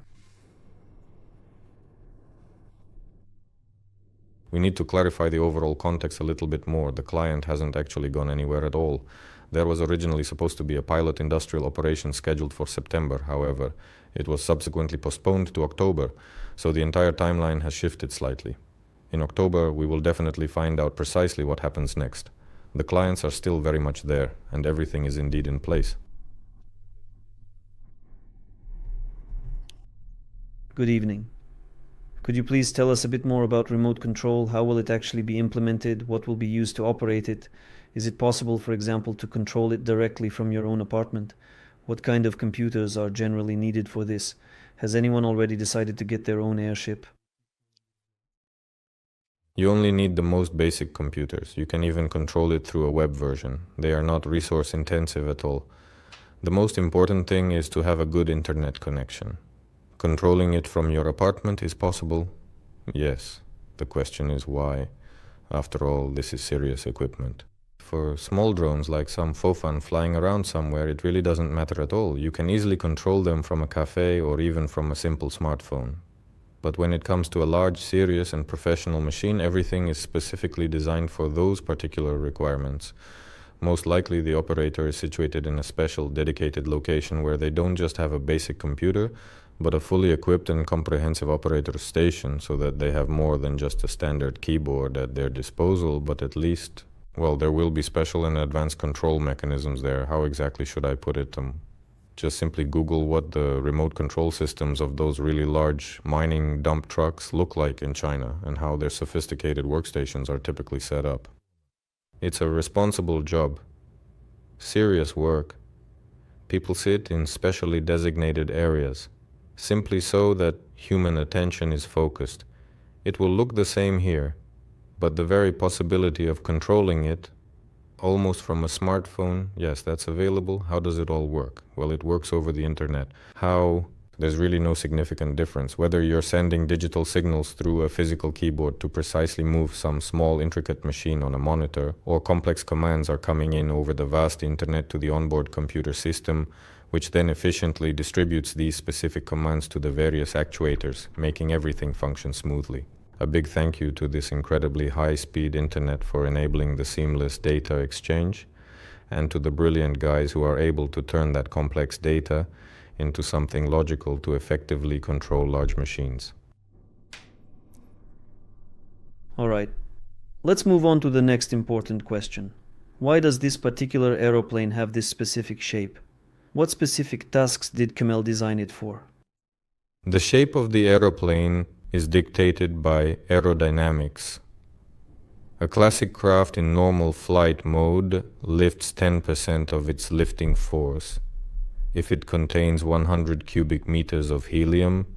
We need to clarify the overall context a little bit more. The client hasn't actually gone anywhere at all. There was originally supposed to be a pilot industrial operation scheduled for September. However, it was subsequently postponed to October, so the entire timeline has shifted slightly. In October, we will definitely find out precisely what happens next. The clients are still very much there, and everything is indeed in place. Good evening. Could you please tell us a bit more about remote control? How will it actually be implemented? What will be used to operate it? Is it possible, for example, to control it directly from your own apartment? What kind of computers are generally needed for this? Has anyone already decided to get their own airship? You only need the most basic computers. You can even control it through a web version. They are not resource intensive at all. The most important thing is to have a good internet connection. Controlling it from your apartment is possible? Yes. The question is why. After all, this is serious equipment. For small drones like some Fofan flying around somewhere, it really doesn't matter at all. You can easily control them from a cafe or even from a simple smartphone. But when it comes to a large, serious and professional machine, everything is specifically designed for those particular requirements. Most likely the operator is situated in a special, dedicated location where they don't just have a basic computer, but a fully equipped and comprehensive operator station, so that they have more than just a standard keyboard at their disposal, but at least, well, there will be special and advanced control mechanisms there. How exactly should I put it? Just simply Google what the remote control systems of those really large mining dump trucks look like in China and how their sophisticated workstations are typically set up. It's a responsible job. Serious work. People sit in specially designated areas, simply so that human attention is focused. It will look the same here, but the very possibility of controlling it, almost from a smartphone, yes, that's available. How does it all work? Well, it works over the internet. How? There's really no significant difference. Whether you're sending digital signals through a physical keyboard to precisely move some small intricate machine on a monitor, or complex commands are coming in over the vast internet to the onboard computer system, which then efficiently distributes these specific commands to the various actuators, making everything function smoothly. A big thank you to this incredibly high-speed internet for enabling the seamless data exchange, and to the brilliant guys who are able to turn that complex data into something logical to effectively control large machines. Alright, let's move on to the next important question. Why does this particular aeroplane have this specific shape? What specific tasks did Kamel design it for? The shape of the aeroplane is dictated by aerodynamics. A classic craft in normal flight mode lifts 10% of its lifting force. If it contains 100 cubic meters of helium,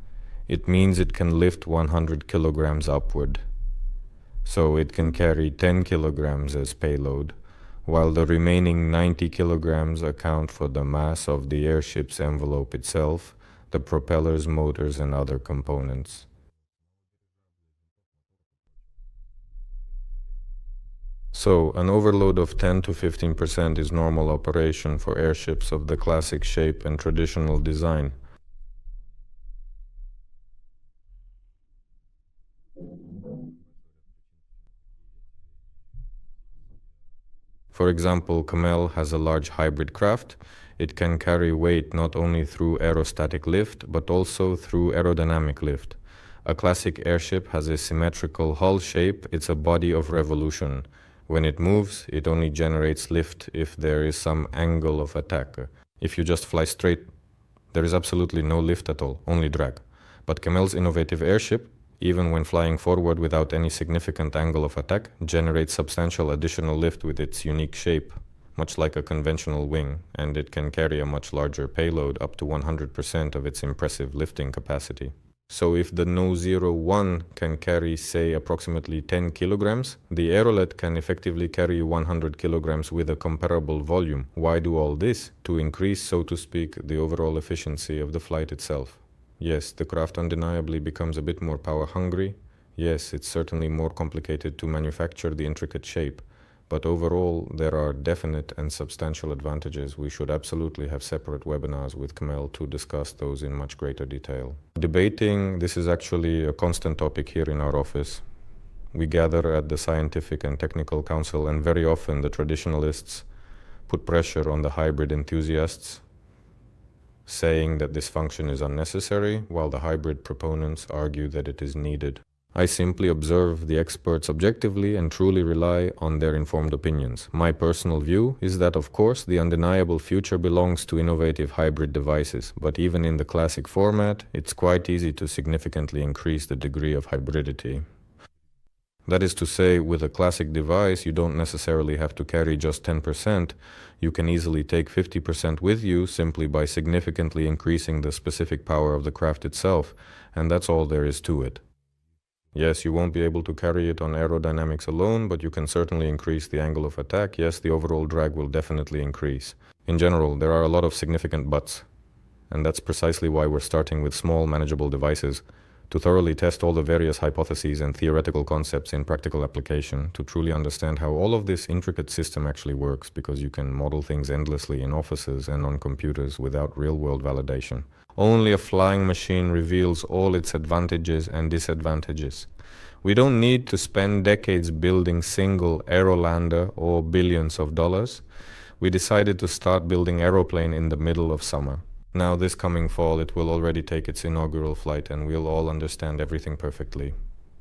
it means it can lift 100 kilograms upward. So it can carry 10 kilograms as payload, while the remaining 90 kilograms account for the mass of the airship's envelope itself, the propellers, motors, and other components. So, an overload of 10 to 15% is normal operation for airships of the classic shape and traditional design. For example, Kamel has a large hybrid craft. It can carry weight not only through aerostatic lift, but also through aerodynamic lift. A classic airship has a symmetrical hull shape. It's a body of revolution. When it moves, it only generates lift if there is some angle of attack. If you just fly straight, there is absolutely no lift at all, only drag. But Kamel's innovative airship, even when flying forward without any significant angle of attack, generates substantial additional lift with its unique shape, much like a conventional wing, and it can carry a much larger payload, up to 100% of its impressive lifting capacity. So if the No 01 can carry, say, approximately 10 kilograms, the Aerolet can effectively carry 100 kilograms with a comparable volume. Why do all this? To increase, so to speak, the overall efficiency of the flight itself. Yes, the craft undeniably becomes a bit more power hungry. Yes, it's certainly more complicated to manufacture the intricate shape. But overall, there are definite and substantial advantages. We should absolutely have separate webinars with Kamel to discuss those in much greater detail. Debating, this is actually a constant topic here in our office. We gather at the Scientific and Technical Council, and very often the traditionalists put pressure on the hybrid enthusiasts, saying that this function is unnecessary, while the hybrid proponents argue that it is needed. I simply observe the experts objectively and truly rely on their informed opinions. My personal view is that, of course, the undeniable future belongs to innovative hybrid devices, but even in the classic format, it's quite easy to significantly increase the degree of hybridity. That is to say, with a classic device, you don't necessarily have to carry just 10%. You can easily take 50% with you simply by significantly increasing the specific power of the craft itself, and that's all there is to it. Yes, you won't be able to carry it on aerodynamics alone, but you can certainly increase the angle of attack. Yes, the overall drag will definitely increase. In general, there are a lot of significant buts, and that's precisely why we're starting with small, manageable devices, to thoroughly test all the various hypotheses and theoretical concepts in practical application, to truly understand how all of this intricate system actually works, because you can model things endlessly in offices and on computers without real-world validation. Only a flying machine reveals all its advantages and disadvantages. We don't need to spend decades building single Aerolander or billions of dollars. We decided to start building aeroplane in the middle of summer. Now this coming fall it will already take its inaugural flight, and we'll all understand everything perfectly.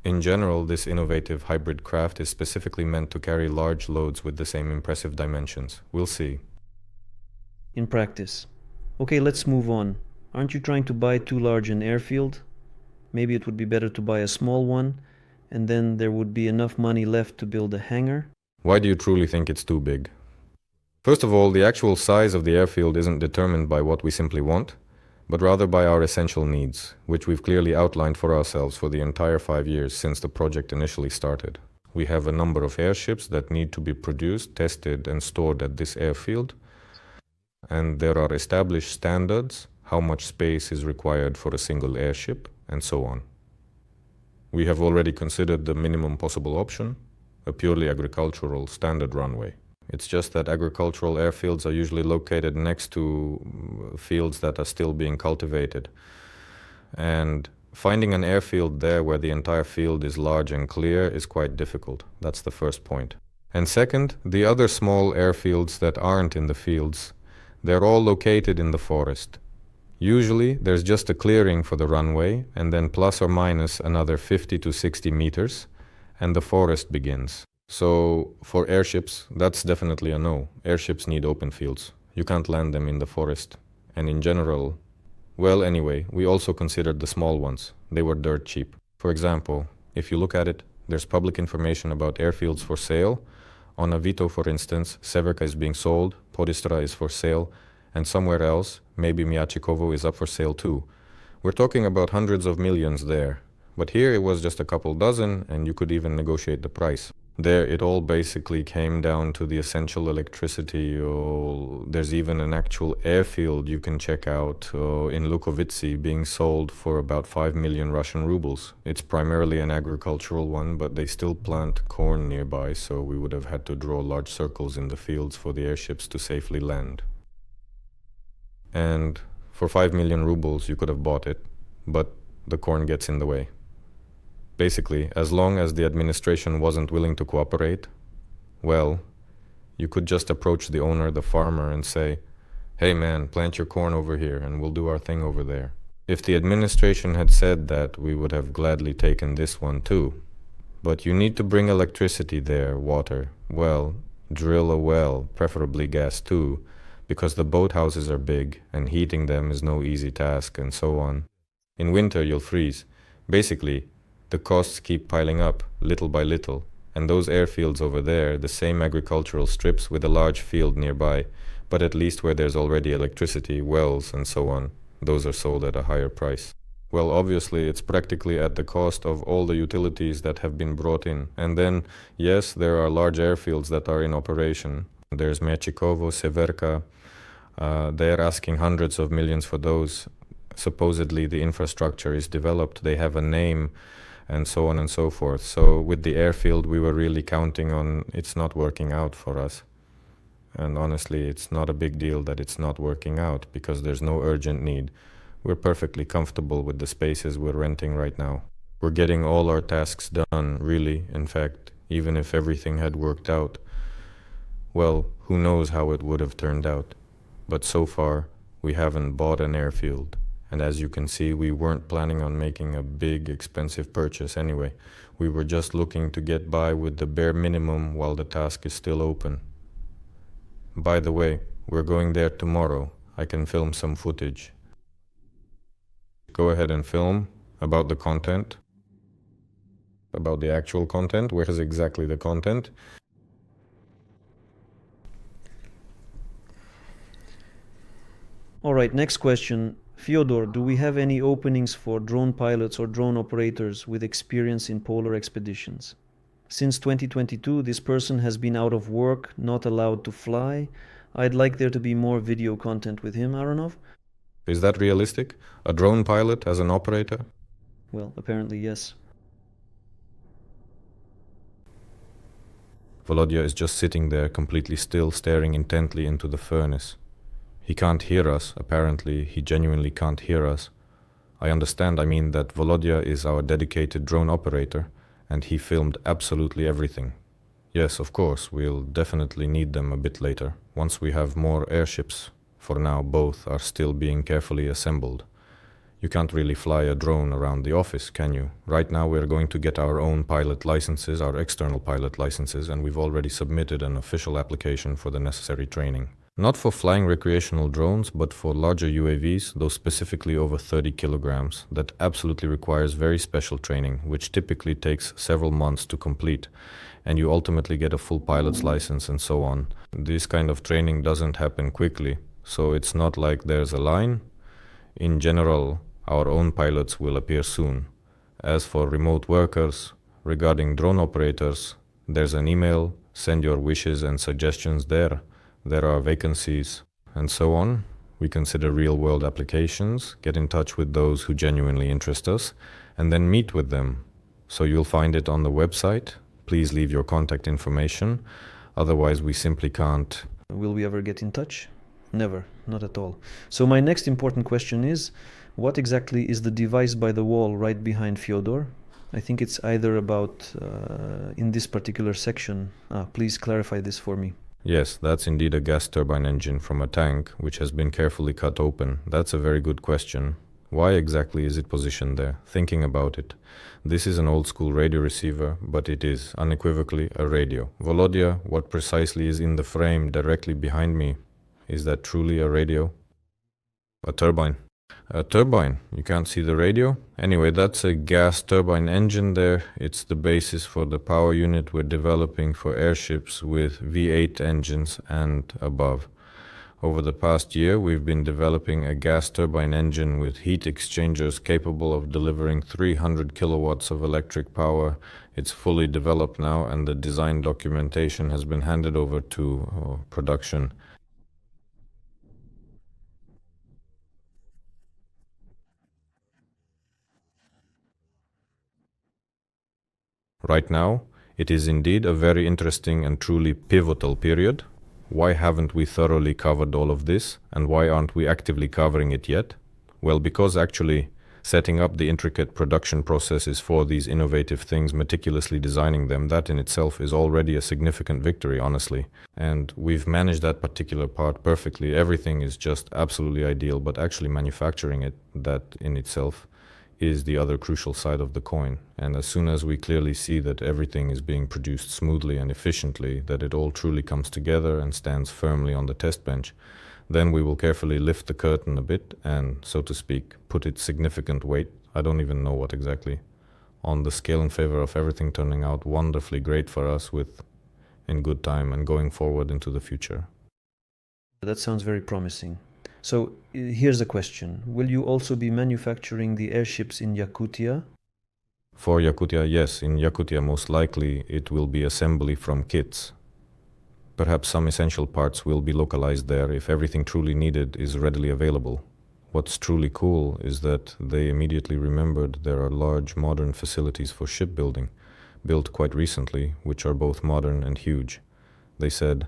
In general, this innovative hybrid craft is specifically meant to carry large loads with the same impressive dimensions. We'll see. In practice. Okay, let's move on. Aren't you trying to buy too large an airfield? Maybe it would be better to buy a small one, and then there would be enough money left to build a hangar? Why do you truly think it's too big? First of all, the actual size of the airfield isn't determined by what we simply want, but rather by our essential needs, which we've clearly outlined for ourselves for the entire 5 years since the project initially started. We have a number of airships that need to be produced, tested, and stored at this airfield, and there are established standards, how much space is required for a single airship, and so on. We have already considered the minimum possible option, a purely agricultural standard runway. It's just that agricultural airfields are usually located next to fields that are still being cultivated. And finding an airfield there where the entire field is large and clear is quite difficult. That's the first point. And second, the other small airfields that aren't in the fields, they're all located in the forest. Usually, there's just a clearing for the runway, and then plus or minus another 50 to 60 meters, and the forest begins. So, for airships, that's definitely a no. Airships need open fields. You can't land them in the forest. And in general, well, anyway, we also considered the small ones. They were dirt cheap. For example, if you look at it, there's public information about airfields for sale. On Avito, for instance, Severka is being sold, Podistra is for sale, and somewhere else, maybe Miachikovo is up for sale too. We're talking about hundreds of millions there. But here it was just a couple dozen, and you could even negotiate the price. There it all basically came down to the essential electricity. There's even an actual airfield you can check out in Lukovitsi being sold for about 5 million Russian rubles. It's primarily an agricultural one, but they still plant corn nearby, so we would have had to draw large circles in the fields for the airships to safely land. And for 5 million rubles you could have bought it, but the corn gets in the way. Basically, as long as the administration wasn't willing to cooperate, well, You could just approach the owner, the farmer, and say, "Hey man, plant your corn over here and we'll do our thing over there." If the administration had said that, we would have gladly taken this one too. But you need to bring electricity there, water, well, drill a well, preferably gas too, because the boathouses are big and heating them is no easy task, and so on. In winter you'll freeze. Basically, the costs keep piling up, little by little, and those airfields over there, the same agricultural strips with a large field nearby, but at least where there's already electricity, wells, and so on, those are sold at a higher price. Well, obviously, it's practically at the cost of all the utilities that have been brought in. And then, yes, there are large airfields that are in operation. There's Mechikovo, Severka. They're asking hundreds of millions for those. Supposedly, the infrastructure is developed. They have a name, and so on and so forth. So with the airfield, we were really counting on it's not working out for us. And honestly, it's not a big deal that it's not working out, because there's no urgent need. We're perfectly comfortable with the spaces we're renting right now. We're getting all our tasks done, really, in fact, even if everything had worked out. Well, who knows how it would have turned out. But so far, we haven't bought an airfield. And as you can see, we weren't planning on making a big, expensive purchase anyway. We were just looking to get by with the bare minimum while the task is still open. By the way, we're going there tomorrow. I can film some footage. Go ahead and film about the content, about the actual content. Where is exactly the content? All right, next question. Fyodor, do we have any openings for drone pilots or drone operators with experience in polar expeditions? Since 2022, this person has been out of work, not allowed to fly. I'd like there to be more video content with him, Aronov. Is that realistic? A drone pilot as an operator? Well, apparently yes. Volodya is just sitting there completely still, staring intently into the furnace. He can't hear us, apparently. He genuinely can't hear us. I understand, that Volodya is our dedicated drone operator, and he filmed absolutely everything. Yes, of course, we'll definitely need them a bit later, once we have more airships. For now, both are still being carefully assembled. You can't really fly a drone around the office, can you? Right now we're going to get our own pilot licenses, our external pilot licenses, and we've already submitted an official application for the necessary training. Not for flying recreational drones, but for larger UAVs, those specifically over 30 kilograms, that absolutely requires very special training, which typically takes several months to complete, and you ultimately get a full pilot's license and so on. This kind of training doesn't happen quickly, so it's not like there's a line. In general, our own pilots will appear soon. As for remote workers, regarding drone operators, there's an email, send your wishes and suggestions there. There are vacancies, and so on. We consider real-world applications, get in touch with those who genuinely interest us, and then meet with them. So you'll find it on the website. Please leave your contact information, otherwise we simply can't. Will we ever get in touch? Never, not at all. So my next important question is, what exactly is the device by the wall right behind Fyodor? I think it's either about in this particular section. Please clarify this for me. Yes, that's indeed a gas turbine engine from a tank, which has been carefully cut open. That's a very good question. Why exactly is it positioned there? Thinking about it. This is an old-school radio receiver, but it is unequivocally a radio. Volodya, what precisely is in the frame directly behind me? Is that truly a radio? A turbine. A turbine? You can't see the radio? Anyway, that's a gas turbine engine there. It's the basis for the power unit we're developing for airships with V8 engines and above. Over the past year, we've been developing a gas turbine engine with heat exchangers capable of delivering 300 kilowatts of electric power. It's fully developed now, and the design documentation has been handed over to production. Right now, it is indeed a very interesting and truly pivotal period. Why haven't we thoroughly covered all of this, and why aren't we actively covering it yet? Well, because actually, Setting up the intricate production processes for these innovative things, meticulously designing them, that in itself is already a significant victory, honestly. And we've managed that particular part perfectly. Everything is just absolutely ideal, but actually manufacturing it, that in itself is the other crucial side of the coin. And as soon as we clearly see that everything is being produced smoothly and efficiently, that it all truly comes together and stands firmly on the test bench, then we will carefully lift the curtain a bit and, so to speak, put its significant weight, I don't even know what exactly, on the scale in favor of everything turning out wonderfully great for us in good time and going forward into the future. That sounds very promising. So here's a question. Will you also be manufacturing the airships in Yakutia? For Yakutia, yes. In Yakutia, most likely it will be assembly from kits. Perhaps some essential parts will be localized there if everything truly needed is readily available. What's truly cool is that they immediately remembered there are large modern facilities for shipbuilding, built quite recently, which are both modern and huge. They said,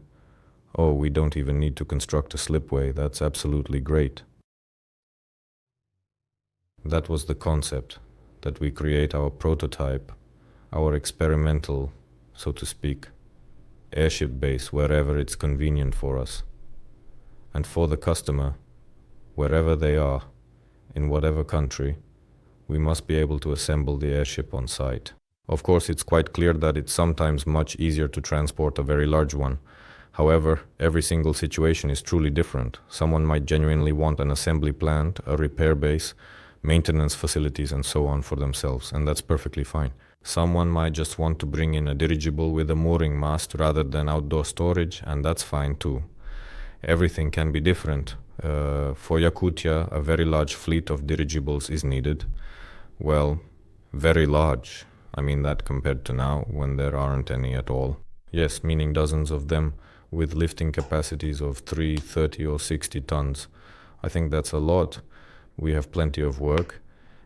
"Oh, we don't even need to construct a slipway, that's absolutely great." That was the concept, that we create our prototype, our experimental, so to speak, airship base wherever it's convenient for us. And for the customer, wherever they are, in whatever country, we must be able to assemble the airship on site. Of course, it's quite clear that it's sometimes much easier to transport a very large one. However, every single situation is truly different. Someone might genuinely want an assembly plant, a repair base, maintenance facilities and so on for themselves, and that's perfectly fine. Someone might just want to bring in a dirigible with a mooring mast rather than outdoor storage, and that's fine too. Everything can be different. For Yakutia, a very large fleet of dirigibles is needed. Well, very large. I mean that compared to now, when there aren't any at all. Yes, meaning dozens of them, with lifting capacities of 3, 30 or 60 tons. I think that's a lot. We have plenty of work.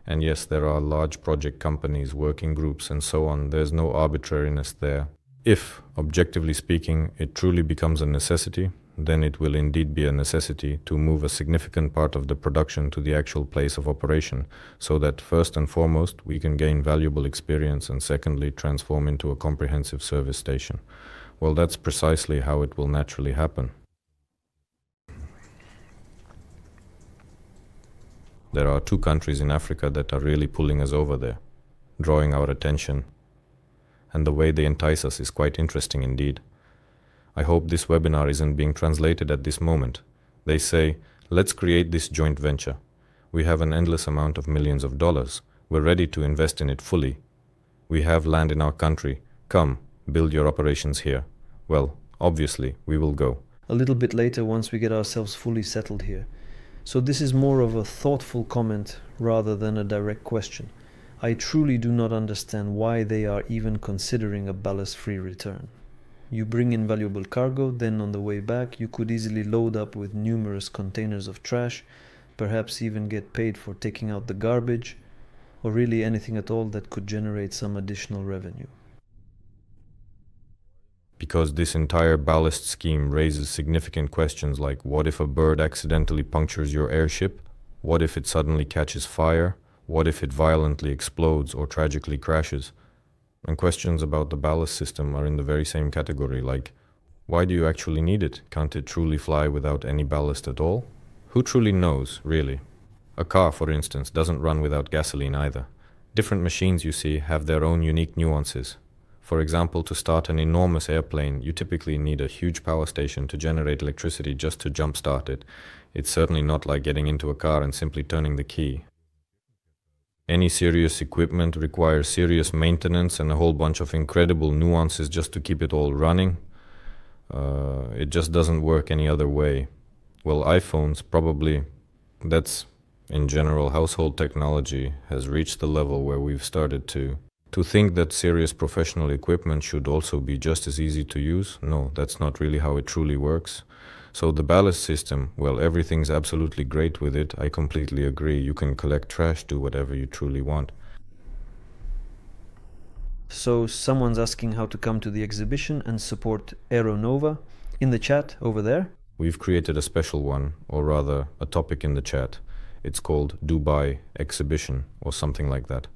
And yes, there are large project companies, working groups and so on. There's no arbitrariness there. If, objectively speaking, it truly becomes a necessity, then it will indeed be a necessity to move a significant part of the production to the actual place of operation, so that first and foremost we can gain valuable experience and secondly transform into a comprehensive service station. Well, that's precisely how it will naturally happen. There are 2 countries in Africa that are really pulling us over there, drawing our attention, and the way they entice us is quite interesting indeed. I hope this webinar isn't being translated at this moment. They say, let's create this joint venture. We have an endless amount of millions of dollars. We're ready to invest in it fully. We have land in our country. Come, build your operations here. Well, obviously, we will go. A little bit later, once we get ourselves fully settled here. So this is more of a thoughtful comment rather than a direct question. I truly do not understand why they are even considering a ballast-free return. You bring in valuable cargo, then on the way back you could easily load up with numerous containers of trash, perhaps even get paid for taking out the garbage, or really anything at all that could generate some additional revenue. Because this entire ballast scheme raises significant questions like, what if a bird accidentally punctures your airship? What if it suddenly catches fire? What if it violently explodes or tragically crashes? And questions about the ballast system are in the very same category, like, why do you actually need it? Can't it truly fly without any ballast at all? Who truly knows, really? A car, for instance, doesn't run without gasoline either. Different machines, you see, have their own unique nuances. For example, to start an enormous airplane, you typically need a huge power station to generate electricity just to jump-start it. It's certainly not like getting into a car and simply turning the key. Any serious equipment requires serious maintenance and a whole bunch of incredible nuances just to keep it all running. It just doesn't work any other way. Well, iPhones probably, that's in general, household technology has reached the level where we've started to think that serious professional equipment should also be just as easy to use. No, that's not really how it truly works. So the ballast system, well, everything's absolutely great with it. I completely agree. You can collect trash, do whatever you truly want. So someone's asking how to come to the exhibition and support AERONOVA. In the chat over there. We've created a special one, or rather a topic in the chat. It's called Dubai Exhibition or something like that.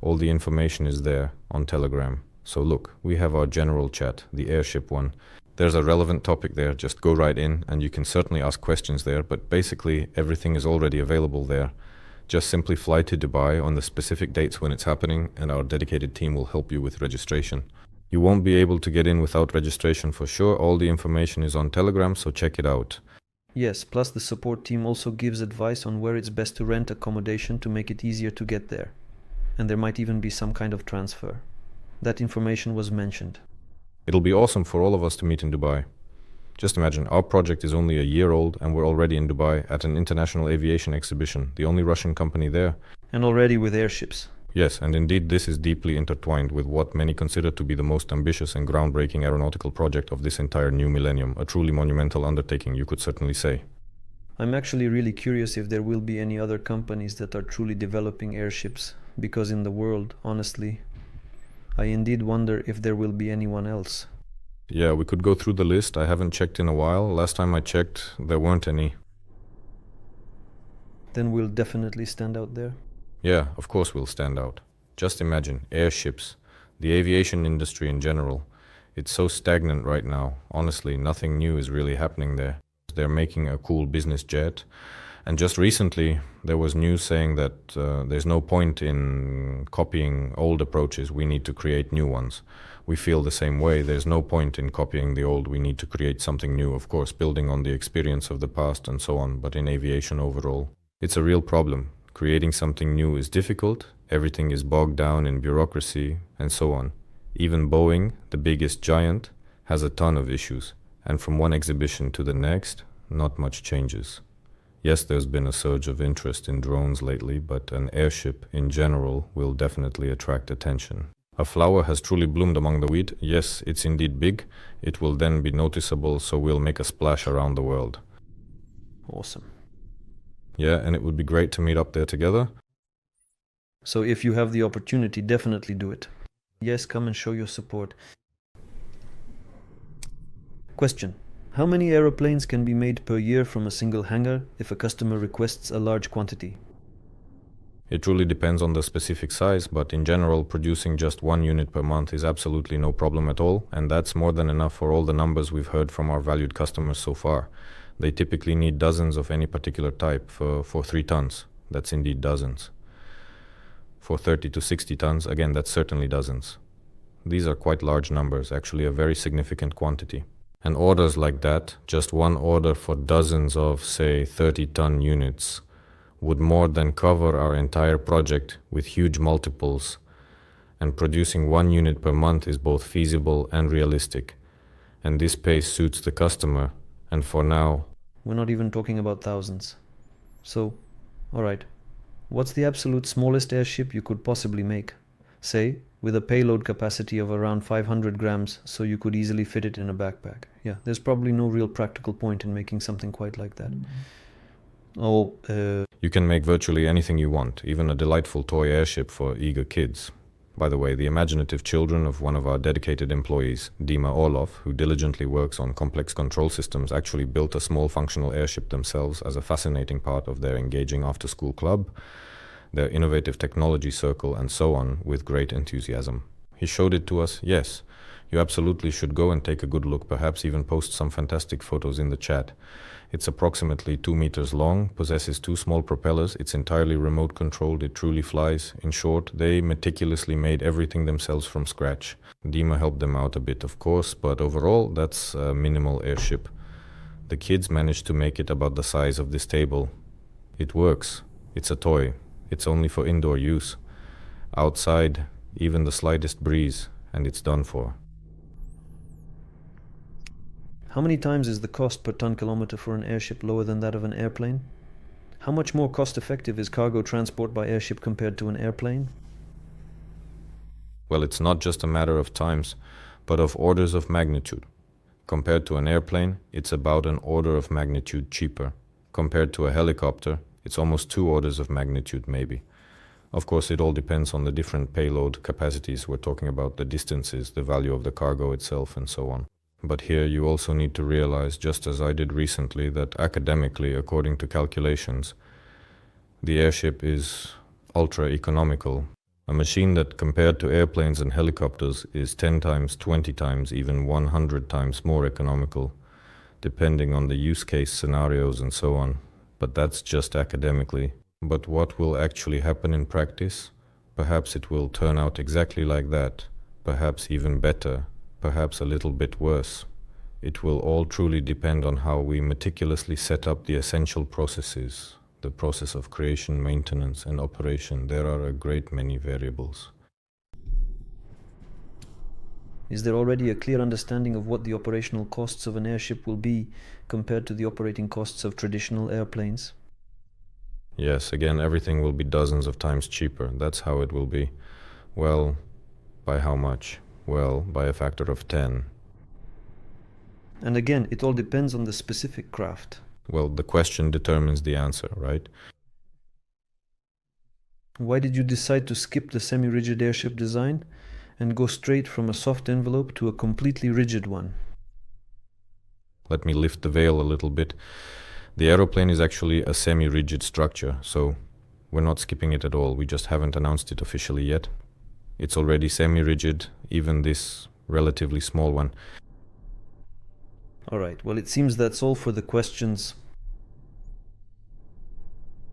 All the information is there on Telegram. So look, we have our general chat, the airship one. There's a relevant topic there, just go right in and you can certainly ask questions there, but basically everything is already available there. Just simply fly to Dubai on the specific dates when it's happening and our dedicated team will help you with registration. You won't be able to get in without registration for sure. All the information is on Telegram, so check it out. Yes, plus the support team also gives advice on where it's best to rent accommodation to make it easier to get there. And there might even be some kind of transfer. That information was mentioned. It'll be awesome for all of us to meet in Dubai. Just imagine, our project is only a year old and we're already in Dubai at an international aviation exhibition, the only Russian company there. And already with airships. Yes, and indeed this is deeply intertwined with what many consider to be the most ambitious and groundbreaking aeronautical project of this entire new millennium, a truly monumental undertaking, you could certainly say. I'm actually really curious if there will be any other companies that are truly developing airships, because in the world, honestly, I indeed wonder if there will be anyone else. Yeah, we could go through the list. I haven't checked in a while. Last time I checked, there weren't any. Then we'll definitely stand out there. Yeah, of course we'll stand out. Just imagine, airships, the aviation industry in general. It's so stagnant right now. Honestly, nothing new is really happening there. They're making a cool business jet. And just recently, there was news saying that there's no point in copying old approaches. We need to create new ones. We feel the same way. There's no point in copying the old. We need to create something new, of course, building on the experience of the past and so on. But in aviation overall, it's a real problem. Creating something new is difficult. Everything is bogged down in bureaucracy and so on. Even Boeing, the biggest giant, has a ton of issues. And from one exhibition to the next, not much changes. Yes, there's been a surge of interest in drones lately, but an airship in general will definitely attract attention. A flower has truly bloomed among the wheat. Yes, it's indeed big. It will then be noticeable, so we'll make a splash around the world. Awesome. Yeah, and it would be great to meet up there together. So if you have the opportunity, definitely do it. Yes, come and show your support. Question. How many aeroplanes can be made per year from a single hangar if a customer requests a large quantity? It truly depends on the specific size, but in general, producing just 1 unit per month is absolutely no problem at all, and that's more than enough for all the numbers we've heard from our valued customers so far. They typically need dozens of any particular type for 3 tons. That's indeed dozens. For 30 to 60 tons, again, that's certainly dozens. These are quite large numbers, actually a very significant quantity. And orders like that, just one order for dozens of, say, 30-ton units, would more than cover our entire project with huge multiples. And producing 1 unit per month is both feasible and realistic. And this pace suits the customer. And for now, we're not even talking about thousands. So, alright, what's the absolute smallest airship you could possibly make? Say, with a payload capacity of around 500 grams, so you could easily fit it in a backpack. Yeah, there's probably no real practical point in making something quite like that. You can make virtually anything you want, even a delightful toy airship for eager kids. By the way, the imaginative children of one of our dedicated employees, Dima Orlov, who diligently works on complex control systems, actually built a small functional airship themselves as a fascinating part of their engaging after-school club, their innovative technology circle, and so on, with great enthusiasm. He showed it to us. Yes, you absolutely should go and take a good look, perhaps even post some fantastic photos in the chat. It's approximately 2 meters long, possesses 2 small propellers, it's entirely remote controlled, it truly flies. In short, they meticulously made everything themselves from scratch. Dima helped them out a bit, of course, but overall, that's a minimal airship. The kids managed to make it about the size of this table. It works. It's a toy. It's only for indoor use. Outside, even the slightest breeze, and it's done for. How many times is the cost per ton-kilometer for an airship lower than that of an airplane? How much more cost-effective is cargo transport by airship compared to an airplane? Well, it's not just a matter of times, but of orders of magnitude. Compared to an airplane, it's about an order of magnitude cheaper. Compared to a helicopter, it's almost 2 orders of magnitude maybe. Of course, it all depends on the different payload capacities we're talking about, the distances, the value of the cargo itself, and so on. But here you also need to realize, just as I did recently, that academically, according to calculations, The airship is ultra economical. A machine that compared to airplanes and helicopters is 10 times, 20 times, even 100 times more economical, depending on the use case scenarios and so on. But that's just academically. But what will actually happen in practice? Perhaps it will turn out exactly like that, perhaps even better, perhaps a little bit worse. It will all truly depend on how we meticulously set up the essential processes, the process of creation, maintenance, and operation. There are a great many variables. Is there already a clear understanding of what the operational costs of an airship will be compared to the operating costs of traditional airplanes? Yes, again, everything will be dozens of times cheaper. That's how it will be. Well, by how much? Well, by a factor of 10. And again, it all depends on the specific craft. Well, the question determines the answer, right? Why did you decide to skip the semi-rigid airship design and go straight from a soft envelope to a completely rigid one? Let me lift the veil a little bit. The aeroplane is actually a semi-rigid structure, so we're not skipping it at all. We just haven't announced it officially yet. It's already semi-rigid, even this relatively small one. Alright, well, it seems that's all for the questions.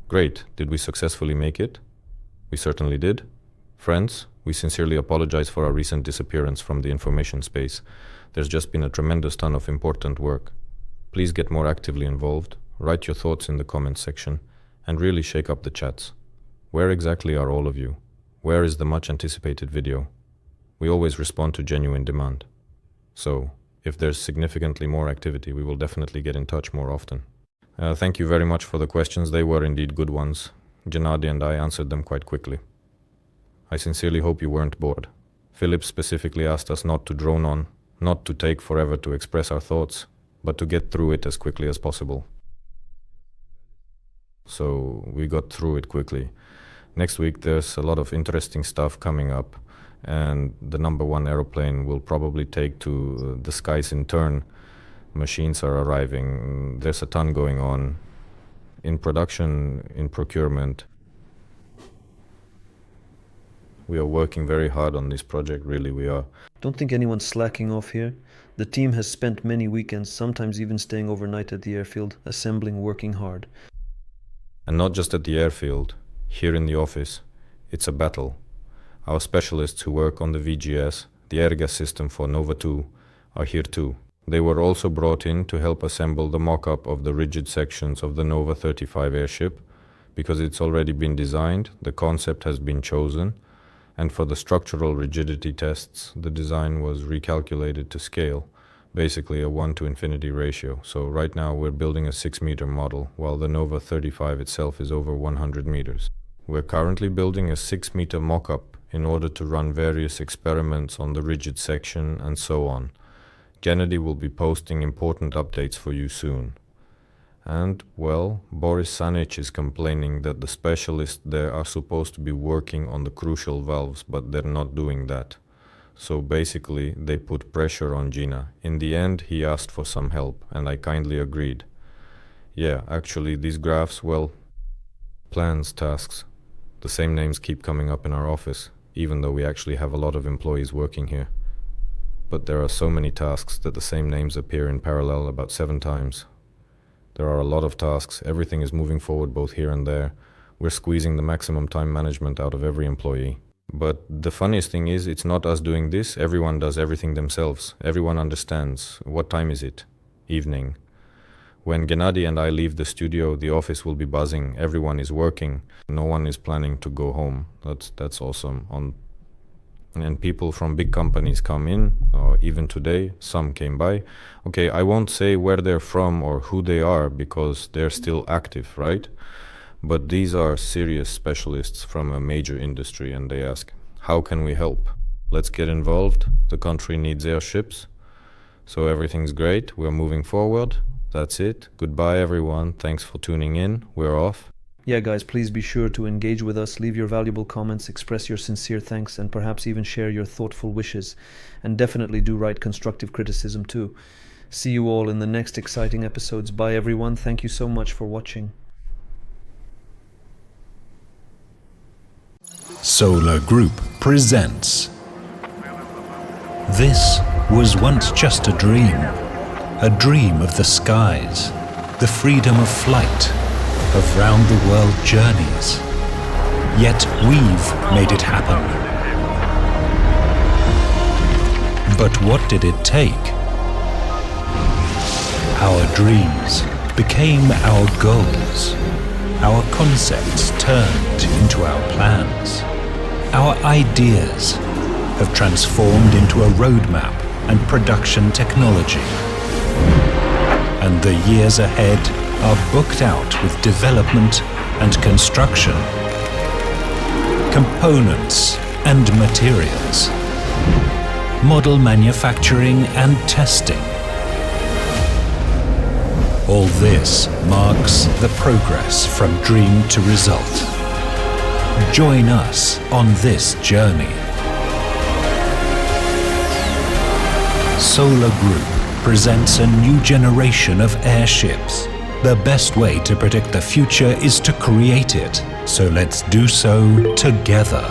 Great. Did we successfully make it? We certainly did. Friends, we sincerely apologize for our recent disappearance from the information space. There's just been a tremendous ton of important work. Please get more actively involved, write your thoughts in the comments section, and really shake up the chats. Where exactly are all of you? Where is the much anticipated video? We always respond to genuine demand. So, if there's significantly more activity, we will definitely get in touch more often. Thank you very much for the questions. They were indeed good ones. Gennady and I answered them quite quickly. I sincerely hope you weren't bored. Philip specifically asked us not to drone on, not to take forever to express our thoughts, but to get through it as quickly as possible. So we got through it quickly. Next week there's a lot of interesting stuff coming up, and the number one aeroplane will probably take to the skies in turn. Machines are arriving, there's a ton going on in production, in procurement. We are working very hard on this project, really we are. Don't think anyone's slacking off here. The team has spent many weekends, sometimes even staying overnight at the airfield, assembling, working hard. And not just at the airfield, here in the office, it's a battle. Our specialists who work on the VGS, the airgas system for Nova 2, are here too. They were also brought in to help assemble the mock-up of the rigid sections of the Nova 35 airship, because it's already been designed, the concept has been chosen, and for the structural rigidity tests, the design was recalculated to scale, basically a 1:infinity ratio. So right now we're building a 6-meter model, while the Nova 35 itself is over 100 meters. We're currently building a 6-meter mock-up in order to run various experiments on the rigid section and so on. Gennady will be posting important updates for you soon. And, well, Boris Sanich is complaining that the specialists there are supposed to be working on the crucial valves, but they're not doing that. So basically, they put pressure on Gina. In the end, he asked for some help, and I kindly agreed. Yeah, actually, these graphs, well, plans, tasks, the same names keep coming up in our office, even though we actually have a lot of employees working here. But there are so many tasks that the same names appear in parallel about 7 times. There are a lot of tasks, everything is moving forward both here and there. We're squeezing the maximum time management out of every employee. But the funniest thing is, it's not us doing this, everyone does everything themselves. Everyone understands. What time is it? Evening. When Gennady and I leave the studio, the office will be buzzing. Everyone is working. No one is planning to go home. That's awesome. And people from big companies come in, or even today, some came by. Okay, I won't say where they're from or who they are, because they're still active, right? But these are serious specialists from a major industry, and they ask, how can we help? Let's get involved. The country needs airships. So everything's great. We're moving forward. That's it. Goodbye, everyone. Thanks for tuning in. We're off. Yeah, guys, please be sure to engage with us, leave your valuable comments, express your sincere thanks, and perhaps even share your thoughtful wishes. And definitely do write constructive criticism too. See you all in the next exciting episodes. Bye, everyone. Thank you so much for watching. Solar Group presents. This was once just a dream of the skies, the freedom of flight, of round-the-world journeys. Yet we've made it happen. But what did it take? Our dreams became our goals. Our concepts turned into our plans. Our ideas have transformed into a roadmap and production technology. And the years ahead are booked out with development and construction, components and materials, model manufacturing and testing. All this marks the progress from dream to result. Join us on this journey. Solar Group presents a new generation of airships. The best way to predict the future is to create it, so let's do so together.